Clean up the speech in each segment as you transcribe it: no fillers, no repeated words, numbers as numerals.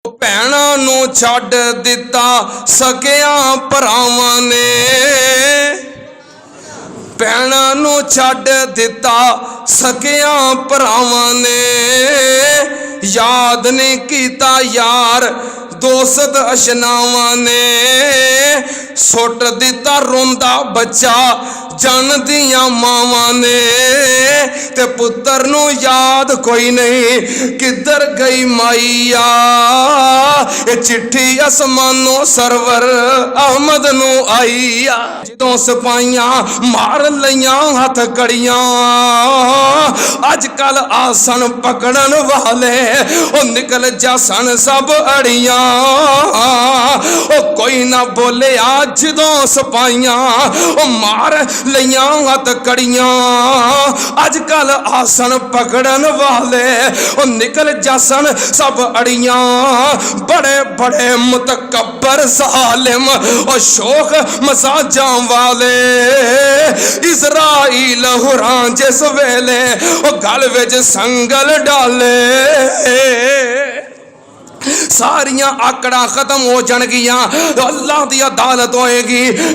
ਭੈਣਾਂ ਨੂੰ ਛੱਡ ਦਿੱਤਾ ਸਕਿਆਂ ਭਰਾਵਾਂ ਨੇ, ਭੈਣਾਂ ਨੂੰ ਛੱਡ ਦਿੱਤਾ ਸਕਿਆਂ ਭਰਾਵਾਂ ਨੇ, ਯਾਦ ਨਹੀਂ ਕੀਤਾ ਯਾਰ ਦੋਸਤ ਅਸ਼ਨਾਵਾਂ ਨੇ, ਸੁੱਟ ਦਿੱਤਾ ਰੋਂਦਾ ਬੱਚਾ ਜਨ ਦੀਆਂ ਮਾਵਾਂ ਨੇ, ਤੇ ਪੁੱਤਰ ਨੂੰ ਯਾਦ ਕੋਈ ਨਹੀਂ ਕਿੱਧਰ ਗਈ ਮਾਈਆ, ਇਹ ਚਿੱਠੀ ਅਸਮਾਨੋਂ ਸਰਵਰ ਅਹਿਮਦ ਨੂੰ ਆਈ ਆ, ਜਦੋਂ ਸਿਪਾਹੀਆਂ ਮਾਰ ਲਈਆਂ ਹੱਥ ਕੜੀਆਂ, ਅੱਜ ਕੱਲ ਆਸਣ ਪਕੜਨ ਵਾਲੇ ਉਹ ਨਿਕਲ ਜਾਸਣ ਸਭ ਅੜੀਆਂ, ਉਹ ਕੋਈ ਨਾ ਬੋਲਿਆ ਜਦੋਂ ਸਿਪਾਹੀਆਂ ਉਹ ਮਾਰ ਲਈਆਂ ਹੱਥ ਕੜੀਆਂ, ਅੱਜ ਕੱਲ ਆਸਣ ਪਕੜਨ ਵਾਲੇ ਉਹ ਨਿਕਲ ਜਾਸਣ ਸਭ ਅੜੀਆਂ, ਬੜੇ ਬੜੇ ਮੁਤਕੱਬਰ ਜ਼ਾਲਿਮ ਉਹ ਸ਼ੋਖ ਮਸਾਜਾਂ ਵਾਲੇ, ਇਜ਼ਰਾਈਲ ਹੁਰਾਂ ਜਿਸ ਵੇਲੇ ਉਹ ਗਲ ਵਿੱਚ ਸੰਗਲ ਡਾਲੇ, ਸਾਰੀਆਂ ਆਕੜਾਂ ਖਤਮ ਹੋ ਜਾਣਗੀਆਂ, ਅੱਲਾਹ ਦੀ ਅਦਾਲਤ ਹੋਏਗੀ,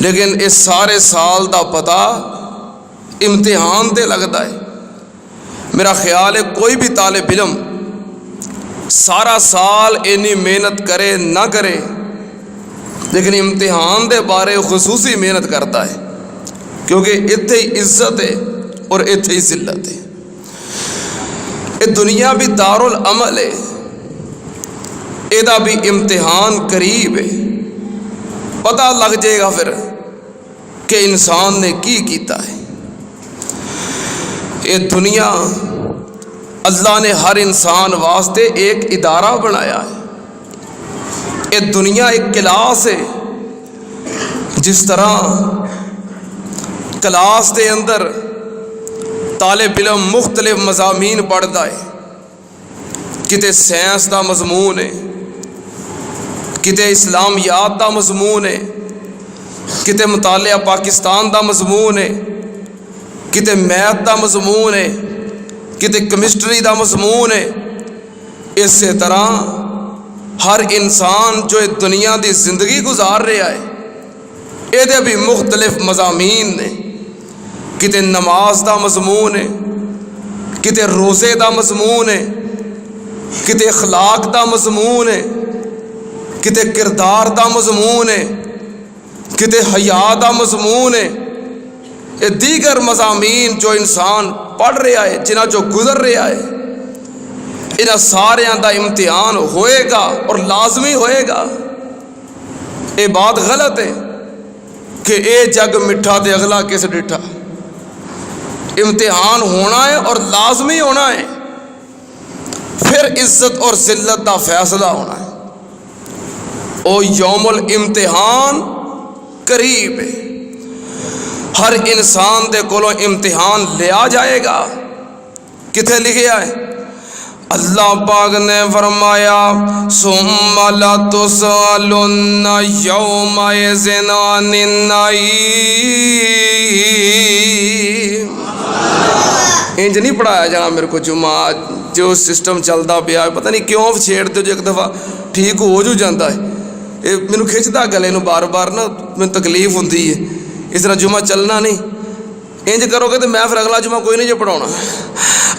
لیکن اس سارے سال دا پتہ امتحان تے لگتا ہے۔ میرا خیال ہے کوئی بھی طالب علم سارا سال اینی محنت کرے نہ کرے، لیکن امتحان دے بارے خصوصی محنت کرتا ہے، کیونکہ اتھے ہی عزت ہے اور اتھے ہی ذلت ہے۔ یہ دنیا بھی دارالعمل ہے، یہ بھی امتحان قریب ہے، پتہ لگ جائے گا پھر کہ انسان نے کی کیتا ہے۔ یہ دنیا اللہ نے ہر انسان واسطے ایک ادارہ بنایا ہے۔ یہ دنیا ایک کلاس ہے، جس طرح کلاس دے اندر طالب علم مختلف مضامین پڑھتا ہے، کتے سائنس دا مضمون ہے، کتے اسلامیات دا مضمون ہے، کتے مطالعہ پاکستان دا مضمون ہے، کتے میتھ دا مضمون ہے، کتے کیمسٹری دا مضمون ہے۔ اسی طرح ہر انسان جو دنیا دی زندگی گزار رہا ہے، یہ بھی مختلف مضامین نے، کتے نماز دا مضمون ہے، کتے روزے دا مضمون ہے، کتے اخلاق دا مضمون ہے، کتے کردار دا مضمون ہے، کتے حیا دا مضمون ہے۔ یہ دیگر مضامین جو انسان پڑھ رہا ہے، جنہ جو گزر رہا ہے، انہاں سارے دا امتحان ہوئے گا اور لازمی ہوئے گا۔ یہ بات غلط ہے کہ اے جگ مٹھا تے اگلا کس ڈٹھا۔ امتحان ہونا ہے اور لازمی ہونا ہے، پھر عزت اور ذلت دا فیصلہ ہونا ہے۔ او یوم الامتحان قریب ہے، ہر انسان دے کولو امتحان لیا جائے گا۔ کتھے لکھیا ہے؟ اللہ پاک نے فرمایا ثم لتسألن یومئذ عن النعیم۔ انج نہیں پڑھایا جانا میرے کو جمعہ، جو سسٹم چلتا پیا پتہ نہیں کیوں چھیڑ دو، جو ایک دفعہ ٹھیک ہو جو جاتا ہے۔ یہ مینوں کھچتا گلے نو بار بار نا، مینوں تکلیف ہوتی ہے۔ اس طرح جمعہ چلنا نہیں، انج کرو گے تو میں پھر اگلا جمعہ کوئی نہیں جو پڑھاؤنا۔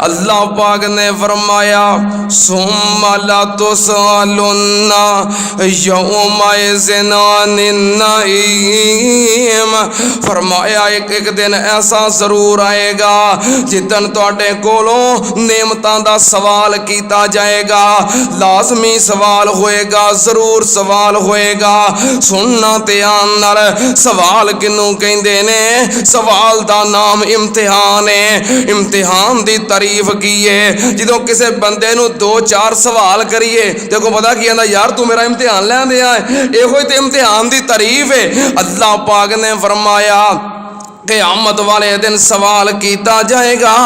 اللہ پاک نے فرمایا ثم لتسألن یومئذ عن النعیم، فرمایا ایک دن ایسا ضرور آئے گا جدن تواڈے کولوں نعمتاں دا سوال کیتا جائے گا۔ لازمی سوال ہوئے گا، ضرور سوال ہوئے گا۔ سننا تے آن نال سوال کنوں کہندے نے؟ سوال دا نام امتحان ہے۔ امتحان دی تعریف کیے جدوں کسے بندے نو 2-4 سوال کریے دیکھو پتا کی آندا، یار تو میرا امتحان لین دیا ہے۔ یہ ہوئی تے امتحان دی تعریف ہے۔ اللہ پاک نے فرمایا قیامت والے دن سوال کیتا جائے گا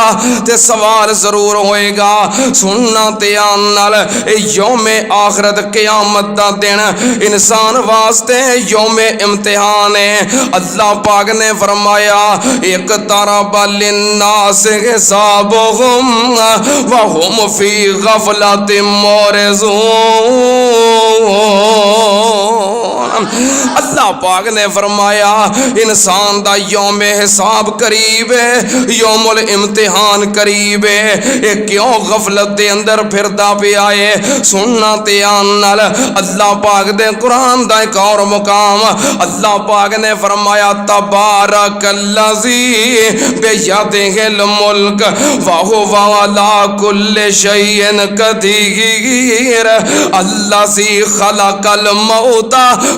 تے سوال ضرور ہوئے گا۔ سننا تے آن نال یوم آخرت قیامت دا دن انسان واسطے یوم امتحان ہے۔ اللہ پاک نے فرمایا اقترب للناس حسابهم وهم فی غفلۃ معرضون۔ اللہ پاک نے فرمایا انسان دا یوم حساب قریب ہے، یوم الامتحان قریب ہے۔ یہ کیوں غفلت دے اندر پھردا پیا ہے؟ سننا تے آن نال اللہ پاک دے قرآن دا ایک اور مقام اللہ پاک نے فرمایا تبارک الذی بیدہ الملک وہو علی کل شیء قدیر الذی خلق الموت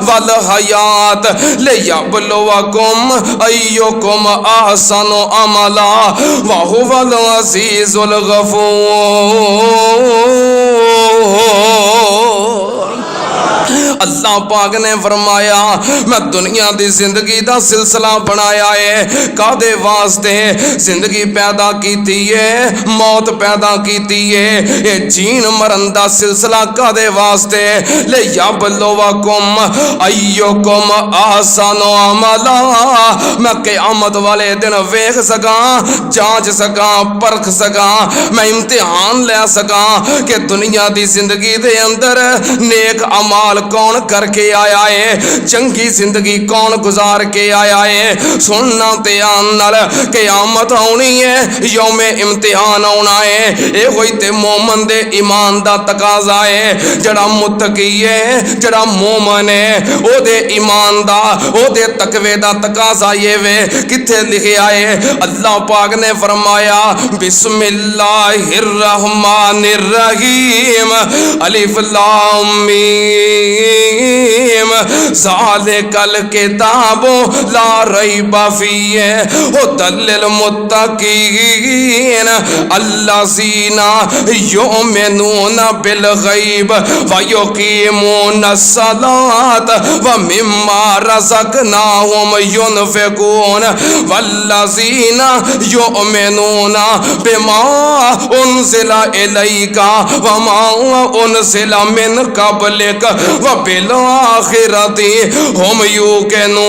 والحیات لیبلوکم ایکم احسن عملا وہو العزیز الغفور۔ اللہ پاک نے فرمایا میں دنیا دی زندگی دا سلسلہ بنایا ہے کادے واسطے؟ زندگی پیدا کیتی ہے، موت پیدا کیتی ہے، یہ جین مرن دا سلسلہ کادے واسطے؟ لیبلوکم ایکم احسن عملا، میں قیامت والے دن ویکھ سکاں، جانچ سکاں، پرکھ سکاں، میں امتحان لے سکاں کہ دنیا دی زندگی دے اندر نیک اعمال کون کون کر کے آیا ہے، چنگی زندگی کون گزار کے آیا ہے۔ سننا تے آن نال قیامت آنی ہے، یوم امتحان آنا ہے، اے ہوئی تے مومن دے ایمان دا تقاضا ہے۔ جڑا متقی ہے، جڑا مومن ہے، او دے ایمان دا، او دے تقوی دا تقاضا یہ وے، کتھے لکھے آئے؟ اللہ پاک نے فرمایا بسم اللہ الرحمن الرحیم الف لام میم ذالک الکتاب لا ریب فیہ ھدی للمتقین الذین یؤمنون بالغیب ویقیمون الصلاۃ ومما رزقناہم ينفقون والذین یؤمنون بما انزل الیک وما انزل من قبلک وبالآخرۃ ہم یوقنون۔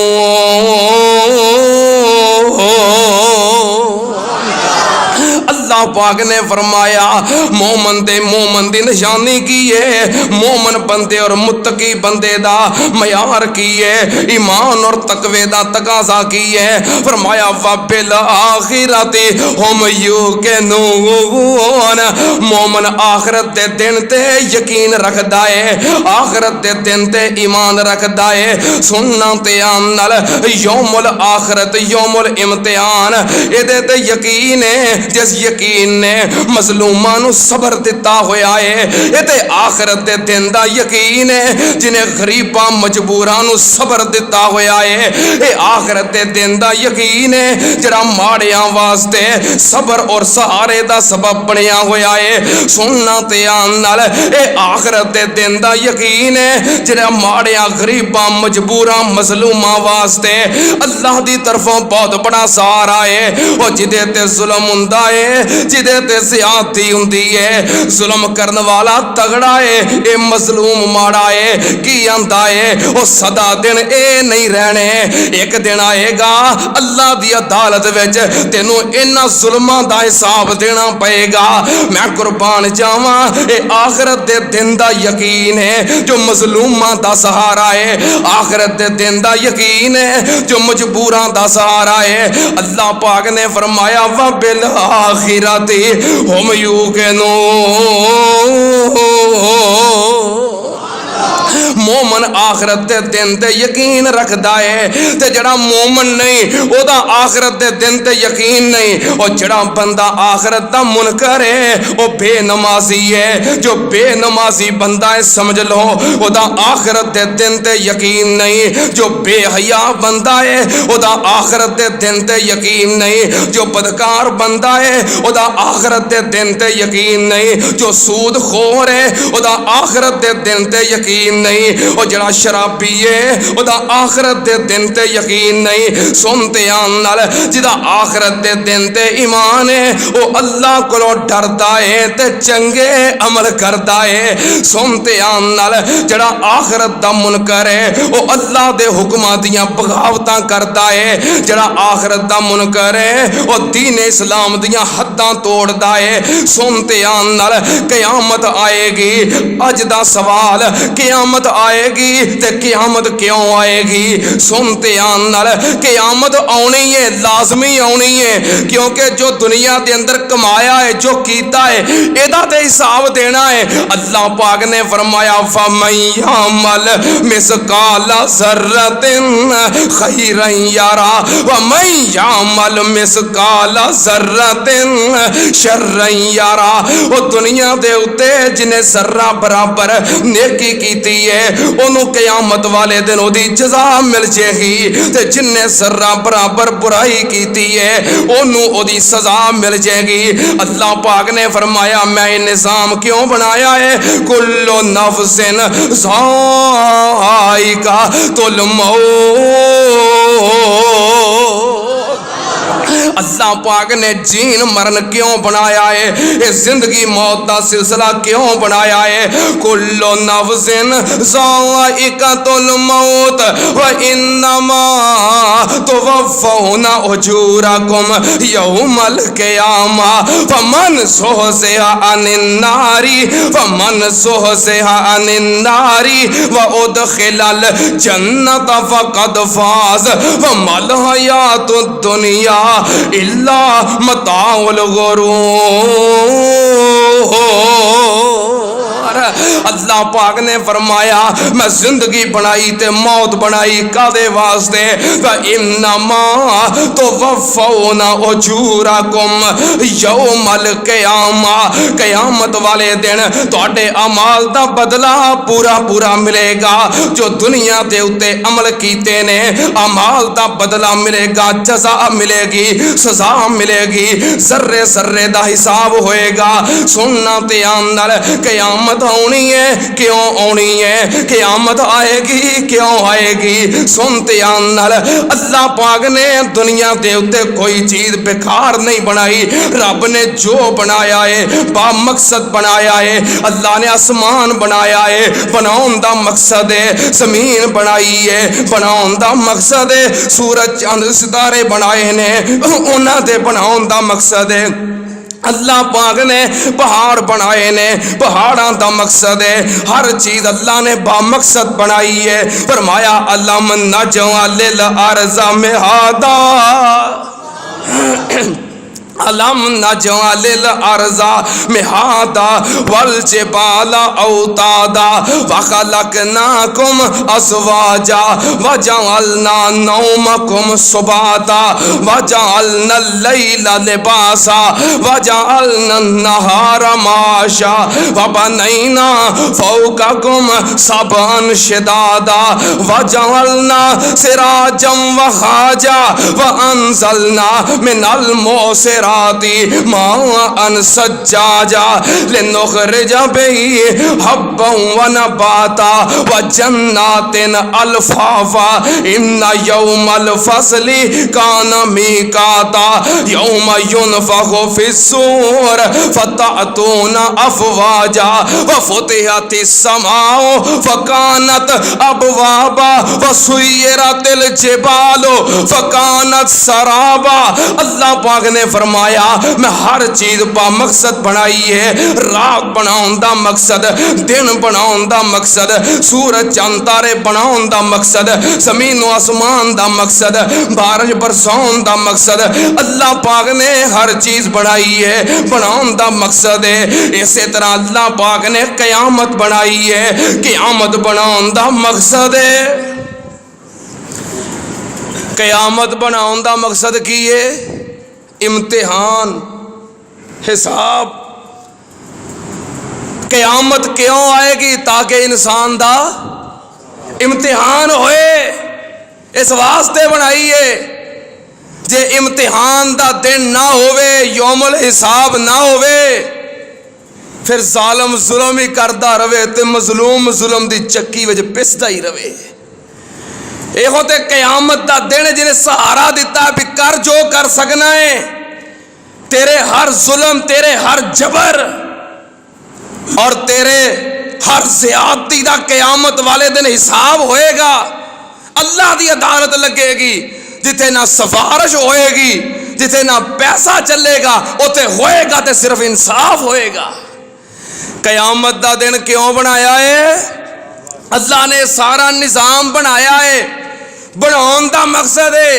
اللہ پاک نے فرمایا مومن دی نشانی کی ہے، مومن بندے اور متقی بندے دا معیار کی ہے، ایمان اور تقوی دا تقاضا کی ہے۔ فرمایا وبالآخرۃ ہم یوقنون، مومن آخرت دے دن تے یقین رکھدا ہے، آخرت دے دن تے ایمان رکھدا ہے۔ سننا تے آن نال یوم الآخرت یوم الامتحان اے تے یقین ہے، جس یقین نے مظلوماں نو صبر دتا ہویا ہے، اے تے آخرت دے دن دا یقین ہے، جنہیں غریباں مجبوراں نو صبر دتا ہویا ہے، اے آخرت دے دن دا یقین ہے، جڑا ماڑیاں واسطے صبر اور سہارے دا سبب بنیا ہویا ہے۔ سننا تے آن نال اے آخرت دے دن دا یقین ہے، جڑا ماڑیاں غریباں مجبوراں مظلوماں واسطے اللہ دی طرفوں بہت بڑا سہارا ہے۔ او جدے تے ظلم ہوندا ہے، جدے تے زیادتی ہوندی ہے، ظلم کرن والا تگڑا ہے، اے مظلوم ماڑا ہے، کی آندا ہے او سدا دن اے نہیں رہنے، ایک دن آئے گا اللہ دی عدالت وچ تینوں انہاں ظلماں دا حساب دینا پئے گا۔ میں قربان جاواں، اے آخرت دے دن دا یقین ہے جو مظلوماں دا سہارا ہے، آخرت دے دن دا یقین ہے جو مجبوراں دا سہارا ہے۔ اللہ پاک نے فرمایا وبالآخرۃ ہم یوقنون، مومن آخرت دے دن تے یقین رکھدا ہے، تے جڑا مومن نہیں او دا آخرت دے دن تے یقین نہیں۔ او جڑا بندہ آخرت دا منکر ہے او بے نمازی ہے، جو بے نمازی بندہ ہے سمجھ لو او دا آخرت دے دن تے یقین نہیں، جو بے حیا بندہ ہے او دا آخرت دے دن تے یقین نہیں، جو بدکار بندہ ہے او دا آخرت دے دن تے یقین نہیں، جو سود خور ہے او دا آخرت دے دن تے یقین نہیں، او جڑا شرابی ہے او دا آخرت دے دن تے یقین نہیں۔ سنتے آن نال جدا آخرت دے دن تے ایمان ہے او اللہ کولو ڈردا ہے تے چنگے عمل کردا ہے۔ سنتے آن نال جڑا آخرت دا منکر ہے او اللہ دے حکماں دیاں بغاوتاں کردا ہے، جڑا آخرت دا منکر ہے او دین اسلام دیاں حداں توڑدا ہے۔ سنتے آن نال قیامت آئے گی، اج دا سوال قیامت آئے گی تے قیامت کیوں آئے گی؟ سنتے آن نال قیامت آنی ہے، لازمی آنی ہے، کیونکہ جو دنیا دے اندر کمایا ہے، جو کیتا ہے، ایدا تے حساب دینا ہے۔ اللہ پاک نے فرمایا فَمَن يَعْمَلْ مِثْقَالَ ذَرَّةٍ خَيْرًا يَرَهُ وَمَن يَعْمَلْ مِثْقَالَ ذَرَّةٍ شَرًّا يَرَهُ۔ او دنیا دے اُتے جنہیں ذرہ برابر نیکی کیتی ہے انہوں قیامت والے دن او دی جزا مل جائے گی، تے جن نے ذرہ برابر برائی کیتی ہے انہوں او دی سزا مل جائے گی۔ اللہ پاک نے فرمایا میں نظام کیوں بنایا ہے؟ کل نفس ذائقۃ الموت۔ اللہ پاک نے جین مرن کیوں بنایا ہے؟ یہ زندگی موت دا سلسلہ کیوں بنایا ہے؟ کل نفس ذائقۃ الموت وانما توفون اجورکم یوم القیامہ فمن زحزح عن النار وادخل الجنۃ فقد فاز وما الحیاۃ الدنیا الا متاع الغرور۔ اللہ پاک نے فرمایا میں زندگی بنائی تے موت بنائی کادے واسطے؟ فَإِنَّمَا تُوَفَّوْنَ أُجُورَكُمْ یوم القیامہ، قیامت والے دن تواڈے اعمال دا بدلہ پورا پورا ملے گا۔ جو دنیا دے اتے عمل کیتے نے اعمال دا بدلہ ملے گا، جزا ملے گی، سزا ملے گی، ذرے ذرے دا حساب ہوئے گا۔ سننا تے اندر قیامت ہونی ہے، کیوں ہونی ہے؟ قیامت آئے گی، کیوں آئے گی؟ سنتے اندر اللہ پاک نے دنیا دے اتے کوئی چیز بیکار نہیں بنائی۔ رب نے جو بنایا ہے با مقصد بنایا ہے۔ اللہ نے آسمان بنایا ہے، بناؤن دا مقصد ہے۔ زمین بنائی ہے، بناؤن دا مقصد ہے۔ سورج چاند ستارے بنائے نے، انہاں دے بناؤن دا مقصد ہے۔ اللہ پاک نے پہاڑ بنائے نے، پہاڑاں دا مقصد ہے۔ ہر چیز اللہ نے با مقصد بنائی ہے۔ فرمایا علم نجعل الارض مہادا علم نجعل الارض مہادا والجبال اوتادا وخلقناکم ازواجا وجعلنا نومکم سباتا وجعلنا اللیل لباسا وجعلنا النہار معاشا وبنینا فوقکم سبعا شدادا وجعلنا سراجا وہاجا وانزلنا من الموسرات ماء سجاجا لنخرج به حبا ونباتا وجنات الفافا ان يوم الفصل كان ميقاتا يوم ينفخ في الصور فتأتون افواجا وفتحت السماء فكانت ابوابا وسيرت الجبال فكانت سرابا۔ اللہ پاک نے فرمایا میں ہر چیز با مقصد بنائی ہے۔ رات بناؤن دا مقصد، دن بناؤن دا مقصد، سورج چاند تارے بناؤن دا مقصد، زمین و آسمان دا مقصد، بارش برساؤن دا مقصد۔ اللہ پاک نے ہر چیز بنائی ہے، بناؤن دا مقصد ہے۔ اسی طرح اللہ پاک نے قیامت بنائی ہے، قیامت بناؤن دا مقصد ہے۔ قیامت بناؤن دا مقصد کی ہے؟ امتحان، حساب۔ قیامت کیوں آئے گی؟ تاکہ انسان دا امتحان ہوئے، اس واسطے بنائی ہے۔ جے امتحان دا دن نہ ہوئے، یوم الحساب نہ ہوئے، پھر ظالم ظلم ہی کردہ روے تے مظلوم ظلم دی چکی وچ پسدا ہی روے۔ اے ہوتے قیامت دا دن جنہیں سہارا دیتا ہے بھی کر جو کر سکنا ہے، تیرے ہر ظلم، تیرے ہر جبر اور تیرے ہر زیادتی دا قیامت والے دن حساب ہوئے گا۔ اللہ دی عدالت لگے گی، جتھے نہ سفارش ہوئے گی، جتھے نہ پیسہ چلے گا، اتھے ہوئے گا تے صرف انصاف ہوئے گا۔ قیامت دا دن کیوں بنایا ہے؟ اللہ نے سارا نظام بنایا ہے، بناؤن دا مقصد ہے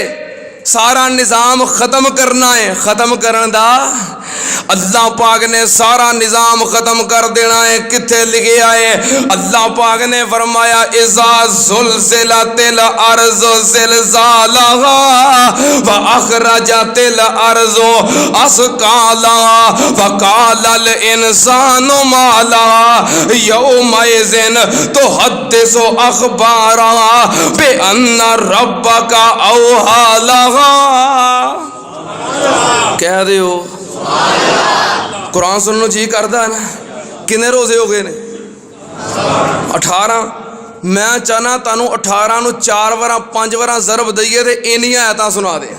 سارا نظام ختم کرنا ہے۔ ختم کرن دا اللہ پاک نے سارا نظام ختم کر دینا ہے۔ کتھے لکھے آئے؟ اللہ پاک نے فرمایا اذا زلزلت الارض زلزالها واخرجت الارض اثقالها وقال الانسان ما لها يومئذ تحدث اخبارها بان ربك اوحى لها۔ کہہ دیو قرآن سنو جی کردا ہے نا۔ کنے روزے ہو گئے نے؟ 18۔ میں چاہنا تانوں 18 نو 4 وراں 5 وراں ضرب دئیے تے اینیاں آیتاں سنا دے۔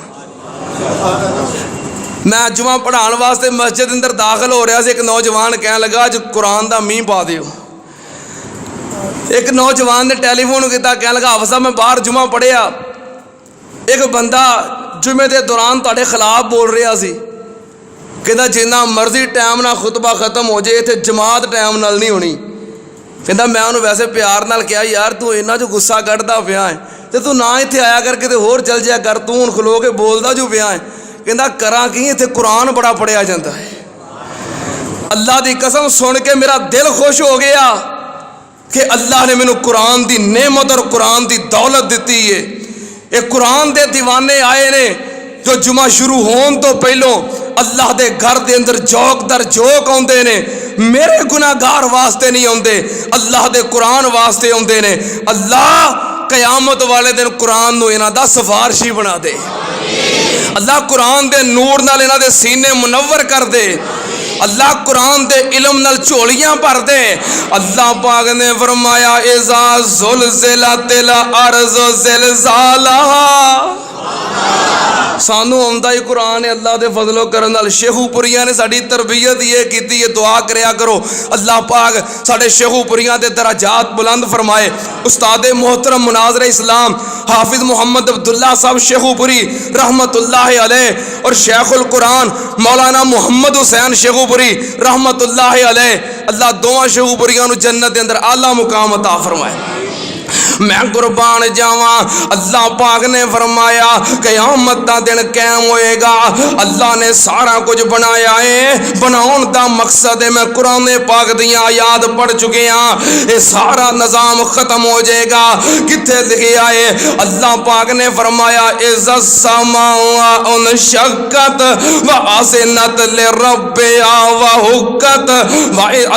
میں جمعہ پڑھان واسطے مسجد اندر داخل ہو رہا سی، ایک نوجوان کہنے لگا جو قرآن دا مینہ پا دیو۔ ایک نوجوان نے ٹیلی فون کیتا، کہنے لگا حافظ صاحب میں باہر جمعہ پڑھیا، ایک بندہ جمعے دے دوران تہاڈے خلاف بول رہا سی، کہندا جنہ مرضی ٹائم نہ خطبہ ختم ہو جائے تے جماعت ٹائم نال نہیں ہونی۔ کہندا میں انہوں ویسے پیار نال کہا یار تو اینا جو غصہ کٹدا پیا ہے تے تو نہ ایتھے آیا کر کے تے ہور چل جایا کر، تو ہن کھلو کے بولدا جو پیا ہے۔ کہندا کراں کی ایتھے قرآن بڑا پڑھیا جاندا ہے۔ اللہ دی قسم سن کے میرا دل خوش ہو گیا کہ اللہ نے مینوں قرآن دی نعمت اور قرآن دی دولت دیتی ہے۔ ایک قرآن دے دیوانے آئے نے جو جمعہ شروع ہون تو پہلوں اللہ دے گھر دے اندر جوک در جوک آندے نے، میرے گناہگار واسطے نہیں آندے، اللہ دے قرآن واسطے آندے نے۔ اللہ قیامت والے دن قرآن نو انہاں دا سفارشی بنا دے، اللہ قرآن دے نور نال انہاں دے سینے منور کر دے، اللہ قرآن دے علم نال چولیاں بھر دے۔ اللہ پاک نے فرمایا اذا زلزلت الارض زلزالہا، سانو آمدہ ہی قرآن ہے اللہ دے فضل و کرم نال۔ شیخو پوریاں نے ساڈی تربیت یہ کیتی ہے، دعا کریا کرو اللہ پاک ساڈے شیخو پوریاں دے درجات بلند فرمائے۔ استاد محترم مناظر اسلام حافظ محمد عبداللہ صاحب شیخو پوری رحمت اللہ علیہ اور شیخ القرآن مولانا محمد حسین شیخو پوری رحمت اللہ علیہ، اللہ دونوں شیخو پوریاں نو جنت دے اندر اعلیٰ مقام عطا فرمائے۔ میں قربان جاواں، اللہ پاک نے فرمایا قیامت دا دن قائم ہوئے گا، اللہ نے سارا کچھ بنایا ہے، بناؤن دا مقصد ہے، میں قرآن پاک دیاں آیات پڑھ چکے ہاں، یہ سارا نظام ختم ہو جائے گا۔ کتھے لکھیا ہے؟ اللہ پاک نے فرمایا اذا السماء انشقت واذنت لربها وحقت،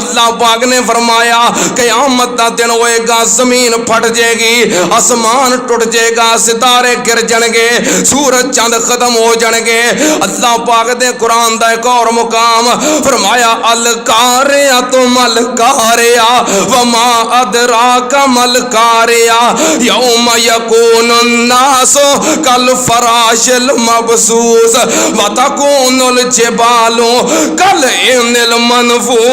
اللہ پاک نے فرمایا قیامت دا دن ہوئے گا، زمین پھٹ جائے گی، آسمان ٹوٹ جائے گا، ستارے گر جان گے، سورج چاند ختم ہو جان گے۔ اللہ پاک دے قرآن دا ایک اور مقام فرمایا القاریۃ مالقاریۃ وما ادراک مالقاریۃ یوم یکون الناس کالفراش المبثوث وتکون الجبال کالعہن المنفوش۔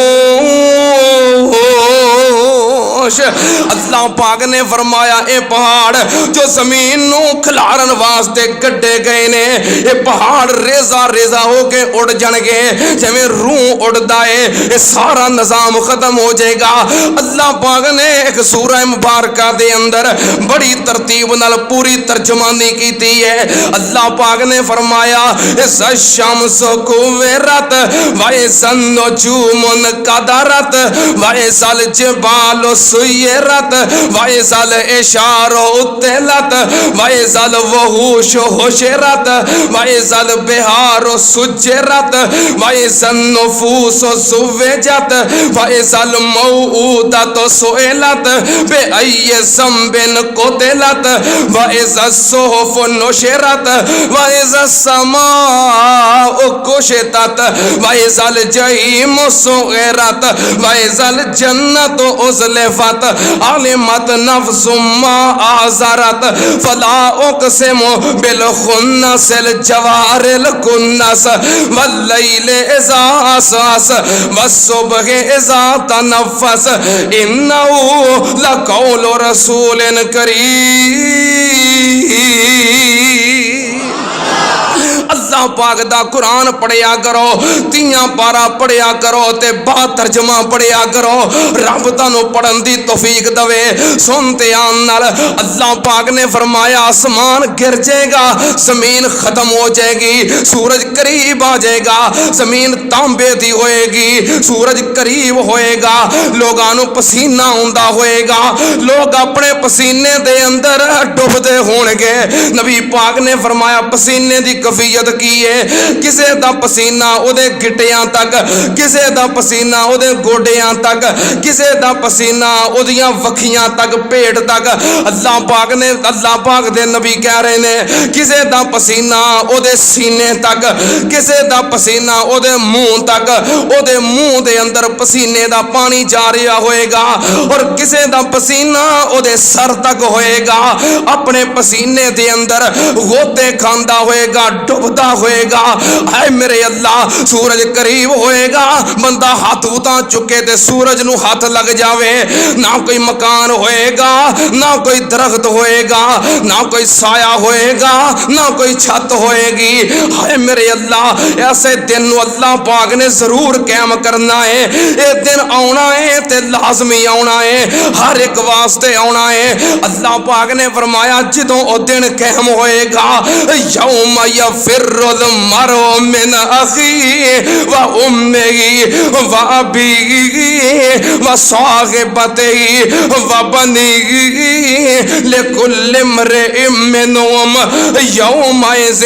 اللہ پاک نے فرمایا اے پہاڑ جو زمین نو کھلارن واسطے گڈے گئے نے، اے پہاڑ ریزہ ریزہ ہو کے اڑ جان گے، جویں روح اڑدا ہے، اے سارا نظام ختم ہو جائے گا۔ اللہ پاک نے ایک سورہ مبارکہ دے اندر بڑی ترتیب نال پوری ترجمانی کیتی ہے۔ اللہ پاک نے فرمایا اذا الشمس کورت واذا النجوم انکدرت واذا الجبال سیرت واذا العشار عطلت واذا الوحوش حشرت واذا البحار سجرت واذا النفوس زوجت واذا الموءودة سئلت بأي ذنب قتلت واذا الصحف نشرت واذا السماء كشطت واذا الجحيم سعرت واذا الجنة أزلفت علمت نفس ما آزرت فلا اقسم بالخنس الجوار الکنس واللیل اذا عسعس والصبح اذا تنفس انه لقول رسول کریم۔ اللہ پاک دا قرآن پڑھیا کرو، تیاں پارا پڑھیا کرو تے با ترجمہ پڑھیا کرو، رب تانوں پڑھن دی توفیق دوے۔ سنتے آن نال اللہ پاک نے فرمایا آسمان گر جائے گا، زمین ختم ہو جائے گی، سورج قریب آ جائے گا، زمین تانبے دی ہوئے گی، سورج قریب ہوئے گا، لوگانوں پسینہ ہوندا ہوئے گا، لوگ اپنے پسینے دے اندر ڈوبدے ہونگے۔ نبی پاک نے فرمایا پسینے دی کفیت کی ہے، کسے دا پسینہ او دے گٹیاں تک، کسے دا پسینہ او دے گوڈیاں تک، کسے دا پسینہ او دیاں وکھیاں تک، پیٹ تک۔ اللہ پاک دے نبی کہہ رہے نے کسے دا پسینہ او دے سینے تک، کسے دا پسینہ او دے منہ تک، او دے منہ دے اندر پسینے دا پانی جا رہا ہوئے گا، اور کسے دا پسینہ او دے سر تک ہوئے گا، اپنے پسینے دے اندر غوطے کھاندا ہوئے گا، ڈوبدا ہوئے گا. اے میرے اللہ سورج قریب ہوئے گا, بندہ ہاتھ اتا چکے تے سورج نو ہاتھ لگ جاوے, نہ کوئی مکان ہوئے گا, نہ کوئی درخت ہوئے گا, نہ کوئی سایہ ہوئے گا, نہ کوئی چھت ہوئے گی. اے میرے اللہ ایسے دن نو اللہ پاک نے ضرور قائم کرنا ہے. اے دن آنا ہے تے لازمی آنا ہے, ہر ایک واسطے آنا ہے. اللہ پاک نے فرمایا جدوں او دن قائم ہوئے گا, یوم یفر المرء من اخیہ و امہ و ابیہ و صاحبتہ و بنیہ لکل امرئ منہم یومئذ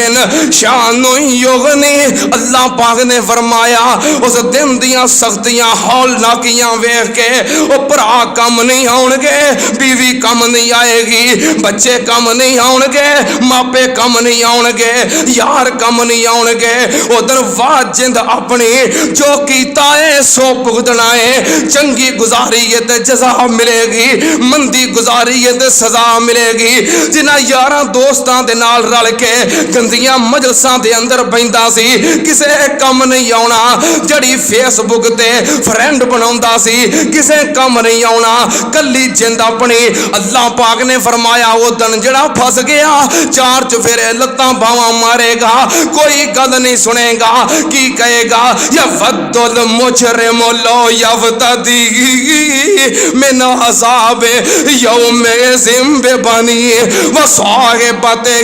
شان یغنی. اللہ پاک نے فرمایا اس دن دیاں سختیاں ہول ناکیاں ویکھ کے او بھرا کم نہیں آن گے, بیوی کم نہیں آئے گی, بچے کم نہیں آن گے, ماپے کم نہیں آن گے, یار کم نہیں آن گے. او دن واجند اپنی جو کیتا ہے سو بھگتنا ہے. چنگی گزاری ہے تے جزا ملے گی, مندی گزاری ہے تے سزا ملے گی. جنہاں یاراں دوستاں دے نال رل کے گندیاں مجلساں دے اندر بیندا سی کسے کم نہیں آنا, جڑی فیس بک تے فرینڈ بناوندا سی کسے کم نہیں آنا, کلی جند اپنی. اللہ پاک نے فرمایا وہ دن جڑا پھس گیا چار چفیرے لتاں باواں مارے گا, کوئی گل نہیں سنے گا. کی کہے گا یود المجرم لو یفتدی من عذاب یومئذ ببنیہ و صاحبتہ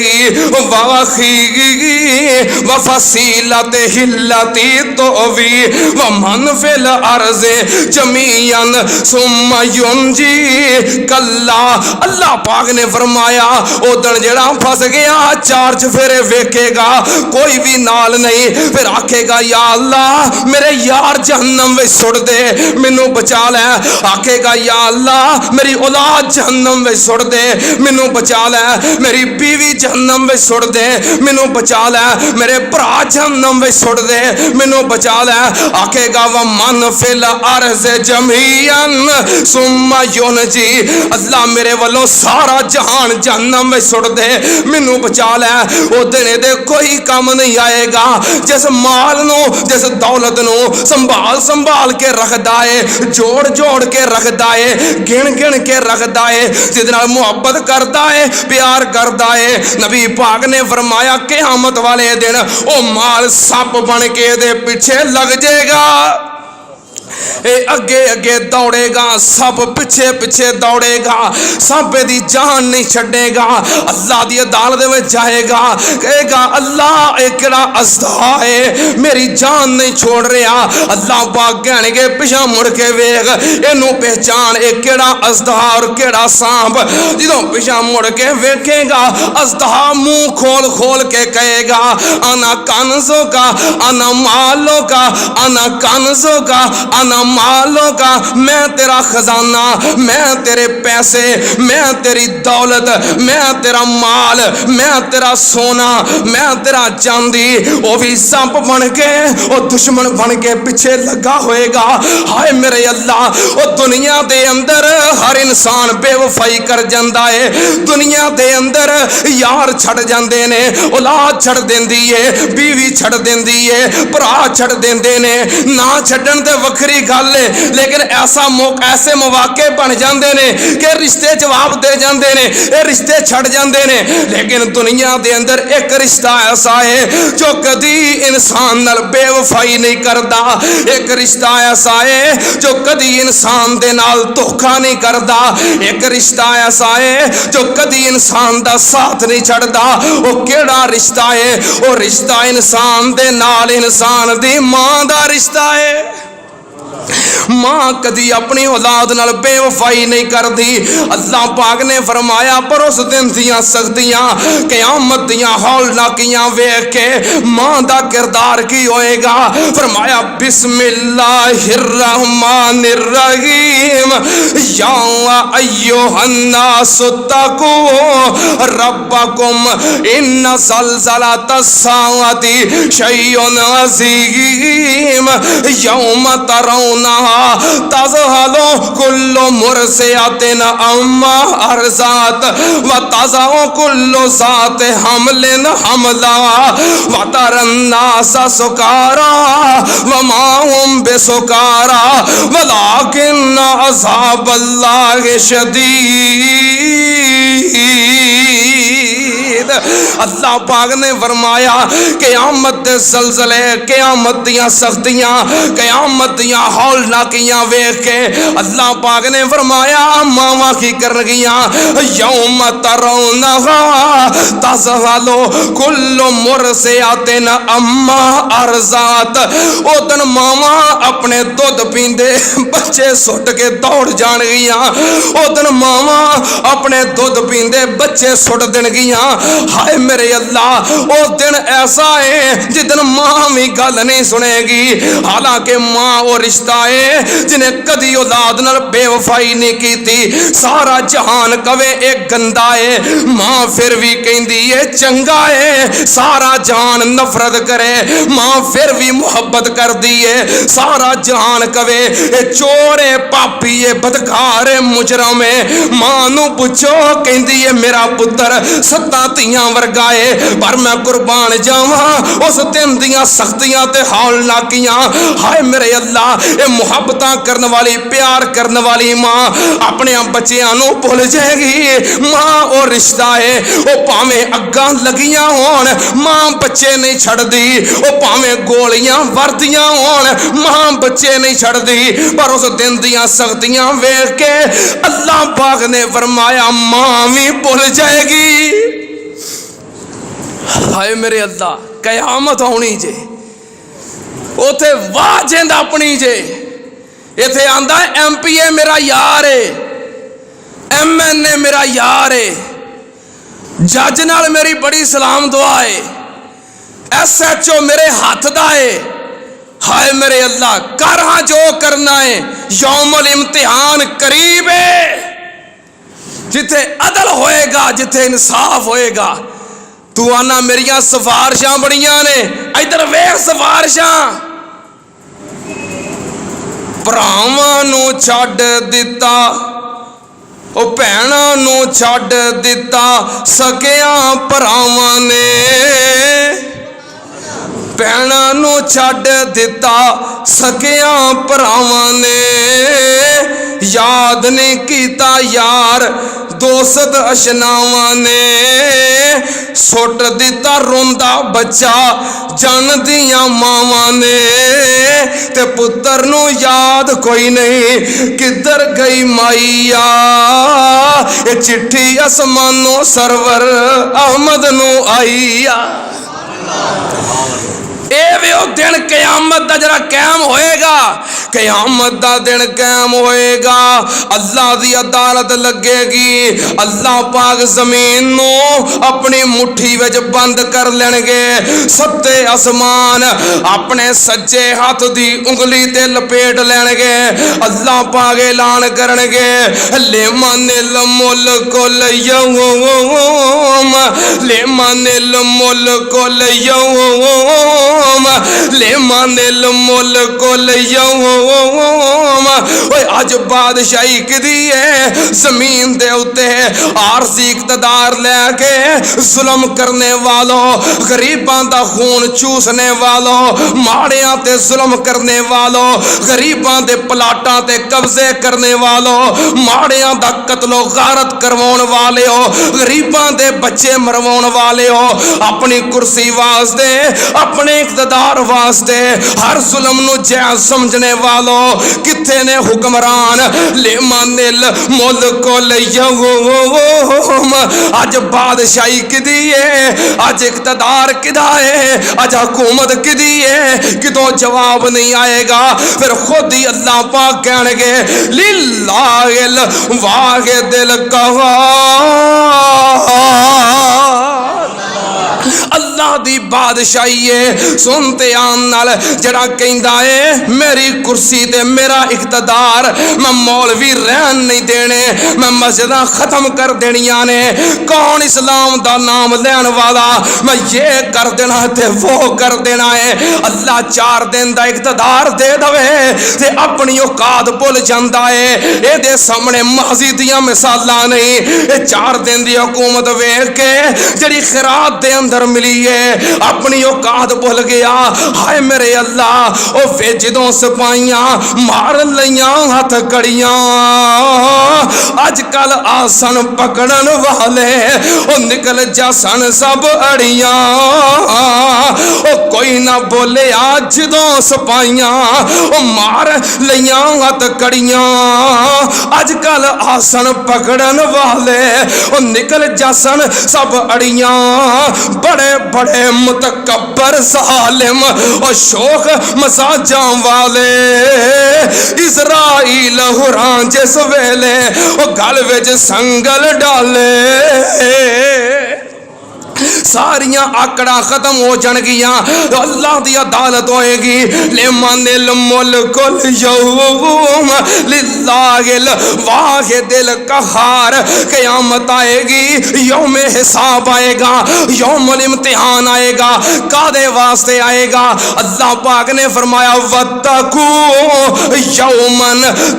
و اخیہ و فصیلتہ التی تؤویہ و من فی الارض جمیعا ثم ینجی کلا. اللہ پاک نے فرمایا او دن جڑا پھس گیا چار چفیرے ویکھے گا کوئی بھی نال نہیں, پھر آکھے گا یا اللہ میرے یار جہنم وچ سٹ دے مینوں بچا لے. آکھے گا یا اللہ میری اولاد جہنم وچ سٹ دے مینوں بچا لے, میری بیوی جہنم وچ سٹ دے مینوں بچا لے, میرے بھرا جہنم وچ سٹ دے مینوں بچا لے. آکھے گا ومن فی الارض جمیعا ثم ینجی, اللہ میرے والوں سارا جہان جہنم وچ سٹ دے مینوں بچا لے. او دن دے کوئی کم نہیں آئے گا. جس مال نو جس دولت نو سنبھال سنبھال کے رکھدا ہے, جوڑ جوڑ کے رکھدا ہے, گن گن کے رکھدا ہے, جس نال محبت کردا ہے پیار کردا ہے, نبی پاک نے فرمایا قیامت والے دن او مال سپ بن کے دے پیچھے لگ جائے گا. اے اگے اگے دوڑے گا, سب پیچھے پیچھے دوڑے گا, سب دی جان نہیں چھڑے گا. اللہ دی عدالت میں جائے گا, کہے گا اللہ اے کیڑا اژدھا ہے میری جان نہیں چھوڑ رہا. اللہ پاک کہنے گے پیچھے مڑ کے ویکھ اینو پہچان اے کیڑا اژدھا اور کیڑا سانپ. جدوں پیچھے مڑ کے ویکھے گا اژدھا منہ کھول کھول کے کہے گا انا کنزوں کا انا مالوں کا انا کنزوں کا انا مالوں کا, میں تیرا خزانہ, میں تیرے پیسے, میں تیری دولت, میں تیرا مال, میں تیرا سونا, میں تیرا چاندی. وہ بھی سانپ بن کے وہ دشمن بن کے پیچھے لگا ہوئے گا. ہائے میرے اللہ وہ دنیا دے اندر ہر انسان بے وفائی کر جاندا ہے, دنیا دے اندر یار چھڑ جاندے نے, اولاد چھڑ دیندی ہے, بیوی چھڑ دیندی ہے, بھرا چھڑ دیندے نے. نہ چھڈن تے وکھری گل ہے, لیکن ایسا موقع ایسے مواقع بن جاندے نے کہ رشتے جواب دے جاندے نے, اے رشتے چھڑ جاندے نے. لیکن دنیا دے اندر ایک رشتہ ایسا ہے جو کدی انسان نال بے وفائی نہیں کردا, ایک رشتہ ایسا ہے جو کدی انسان دے نال دھوکا نہیں کردا, ایک رشتہ ایسا ہے جو کدی انسان دا ساتھ نہیں چھڑدا. وہ کیڑا رشتہ ہے؟ وہ رشتہ انسان دے نال انسان دی ماں دا رشتہ ہے. ماں کدی اپنی اولاد نال بے وفائی نہیں کردی. اللہ پاک نے فرمایا پر اس دن دیاں سختیاں قیامت دیاں ہولناکیاں ویکھ کے ماں دا کردار کی ہوئے گا. فرمایا بسم اللہ الرحمن الرحیم یا ایھا الناس اتقوا ربکم ان زلزلۃ الساعۃ شیء عظیم یوم ترونہا تزحلو کل مرسیات اما ارزات وتضع کل ذات حمل حملا وترى الناس سکارا وما هم بسکارا ولكن عذاب اللہ شدید۔ اللہ پاک نے فرمایا قیامت دے زلزلے، قیامت دیاں سختیاں، قیامت دیاں ہولناکیاں ویکھ کے اللہ پاک نے فرمایا ماواں کی کرنگیاں یوم ترونہا تذہلو کل مرضعۃ عما ارضعت۔ او دن ماواں اپنے دودھ پیندے بچے سٹ کے دوڑ جان گیاں، او دن ماواں اپنے دودھ پیندے بچے سٹ دن گیاں۔ ہائے میرے اللہ، او دن ایسا ہے جدن ماں بھی گل نہیں سنے گی، حالانکہ ماں وہ رشتہ ہے جنہیں کدی اولاد نال بے وفائی نہیں کی تھی۔ سارا جہان کہے ایک گندا ہے، ماں پھر بھی کہندی ہے چنگا ہے۔ سارا جہان نفرت کرے، ماں پھر بھی محبت کر دی ہے۔ سارا جہان کہے اے چور ہے، پاپی ہے، بدکار ہے، مجرم ہے، ماں نو پوچھو کہندی ہے میرا پتر ستاں تیاں ورگا ہے۔ پر میں قربان جاواں اس دن دیاں سختیاں تے ہولناکیاں۔ ہائے میرے اللہ، اے محبتاں کرن والی، پیار کرن والی ماں اپنے بچیاں نو بھول جائے گی۔ ماں او رشتہ ہے، او پاویں اگاں لگیاں ہون ماں بچے نہیں چھڑ دی، او پاویں گولیاں وردیاں ہون ماں بچے نہیں چھڑ دی۔ پر اس دن دیاں سختیاں ویکھ کے اللہ پاک نے فرمایا ماں بھی بھول جائے گی۔ ہائے میرے اللہ، قیامت ہونی جے اوتھے واہ جیند اپنی جے۔ ایتھے آندا ہے ایم پی اے میرا یار ہے، ایم این اے میرا یار ہے، جج نال میری بڑی سلام دعا ہے، ایس ایچ او میرے ہاتھ دا ہے۔ ہائے میرے اللہ، کر ہاں جو کرنا ہے، یوم الامتحان قریب ہے۔ جتھے عدل ہوئے گا، جتھے انصاف ہوئے گا، تو آنا میریاں سفارشاں بڑیاں نے، ادھر ویکھ سفارشاں۔ ਭਰਾਵਾਂ ਨੂੰ ਛੱਡ ਦਿੱਤਾ, ਉਹ ਭੈਣਾਂ ਨੂੰ ਛੱਡ ਦਿੱਤਾ, ਸਕਿਆਂ ਭਰਾਵਾਂ ਨੇ ਭੈਣਾਂ ਨੂੰ ਛੱਡ ਦਿੱਤਾ, ਸਕਿਆਂ ਭਰਾਵਾਂ ਨੇ ਯਾਦ ਨਹੀਂ ਕੀਤਾ ਯਾਰ ਦੋਸਤ ਅਸ਼ਨਾਵਾਂ ਨੇ ਸੁੱਟ ਦਿੱਤਾ ਰੋਂਦਾ ਬੱਚਾ ਜਨ ਦੀਆਂ ਮਾਵਾਂ ਨੇ ਤੇ ਪੁੱਤਰ ਨੂੰ ਯਾਦ ਕੋਈ ਨਹੀਂ ਕਿੱਧਰ ਗਈ ਮਾਈਆ ਇਹ ਚਿੱਠੀ ਅਸਮਾਨੋਂ ਸਰਵਰ ਅਹਿਮਦ ਨੂੰ ਆਈ ਆ। اے وے او دن قیامت دا جڑا قائم ہوئے گا، قیامت دا دن قائم ہوئے گا، اللہ دی عدالت لگے گی، اللہ پاک زمین نو اپنی مٹھی وچ بند کر لین گے، ستے آسمان اپنے سجے ہاتھ دی انگلی تے لپیٹ لین گے، اللہ پاک اعلان کرن گے لمن الملک اليوم لمن الملک اليوم لمن الملک اليوم۔ آج بادشاہی کدی ہے زمین دے اتے عارضی اقتدار لے کے ظلم کرنے والوں، غریباں دا خون چوسنے والوں، ماڑیاں تے ظلم کرنے والوں، غریباں دے پلاٹاں تے قبضے کرنے والوں، ماڑیاں دا قتل و غارت کرواؤن والے ہو، غریباں دے بچے مرواؤن والے ہو، اپنی کرسی واسطے اپنے اقتدار واسطے ہر ظلم نو جائز سمجھنے والوں کتنے نے حکمران لمن الملک اليوم۔ آج بادشاہی کدی ہے، آج اقتدار کدا ہے، آج حکومت کدی ہے، کدوں جواب نہیں آئے گا۔ پھر خود ہی اللہ پاک کہنے گے للہ الواحد القہار، اللہ اللہ دی بادشاہی ہے سنتے آن نال جڑا کہندا ہے میری کرسی تے میرا اقتدار میں مولوی رہن نہیں دینے میں مسجداں ختم کر دینیاں نے کون اسلام دا نام لین والا میں یہ کر دینا تے وہ کر دینا ہے اللہ 4 دن دا اقتدار دے دوے تے اپنی اوقات بھول جاندا ہے اے دے سامنے ماضی دیاں مثالاں نہیں اے 4 دن دی حکومت ویکھ کے جڑی خیرات دے اندر ملی ہے اپنی اوقات بھول گیا ہائے میرے اللہ او وے جدوں سپاہیاں مار لیاں ہاتھ کڑیاں اج کل آسن پکڑن والے او نکل جاسن سب اڑیاں او کوئی نہ بولے آج دو سپاہیاں او مار لیاں ہاتھ کڑیاں اج کل آسن پکڑن والے او نکل جاسن سب اڑیاں بڑے بڑے متکبر ظالم او شوق مساجاں والے اسرائیل ہراں جس ویلے او گل وچ سنگل ڈالے ساریاں آکڑا ختم ہو جان گیاں اللہ دی عدالت ہوئے گی لمن الملک اليوم للہ الواحد القہار قیامت آئے گی یوم حساب آئے گا یوم الامتحان آئے گا کادے واسطے آئے گا اللہ پاک نے فرمایا واتقوا یوما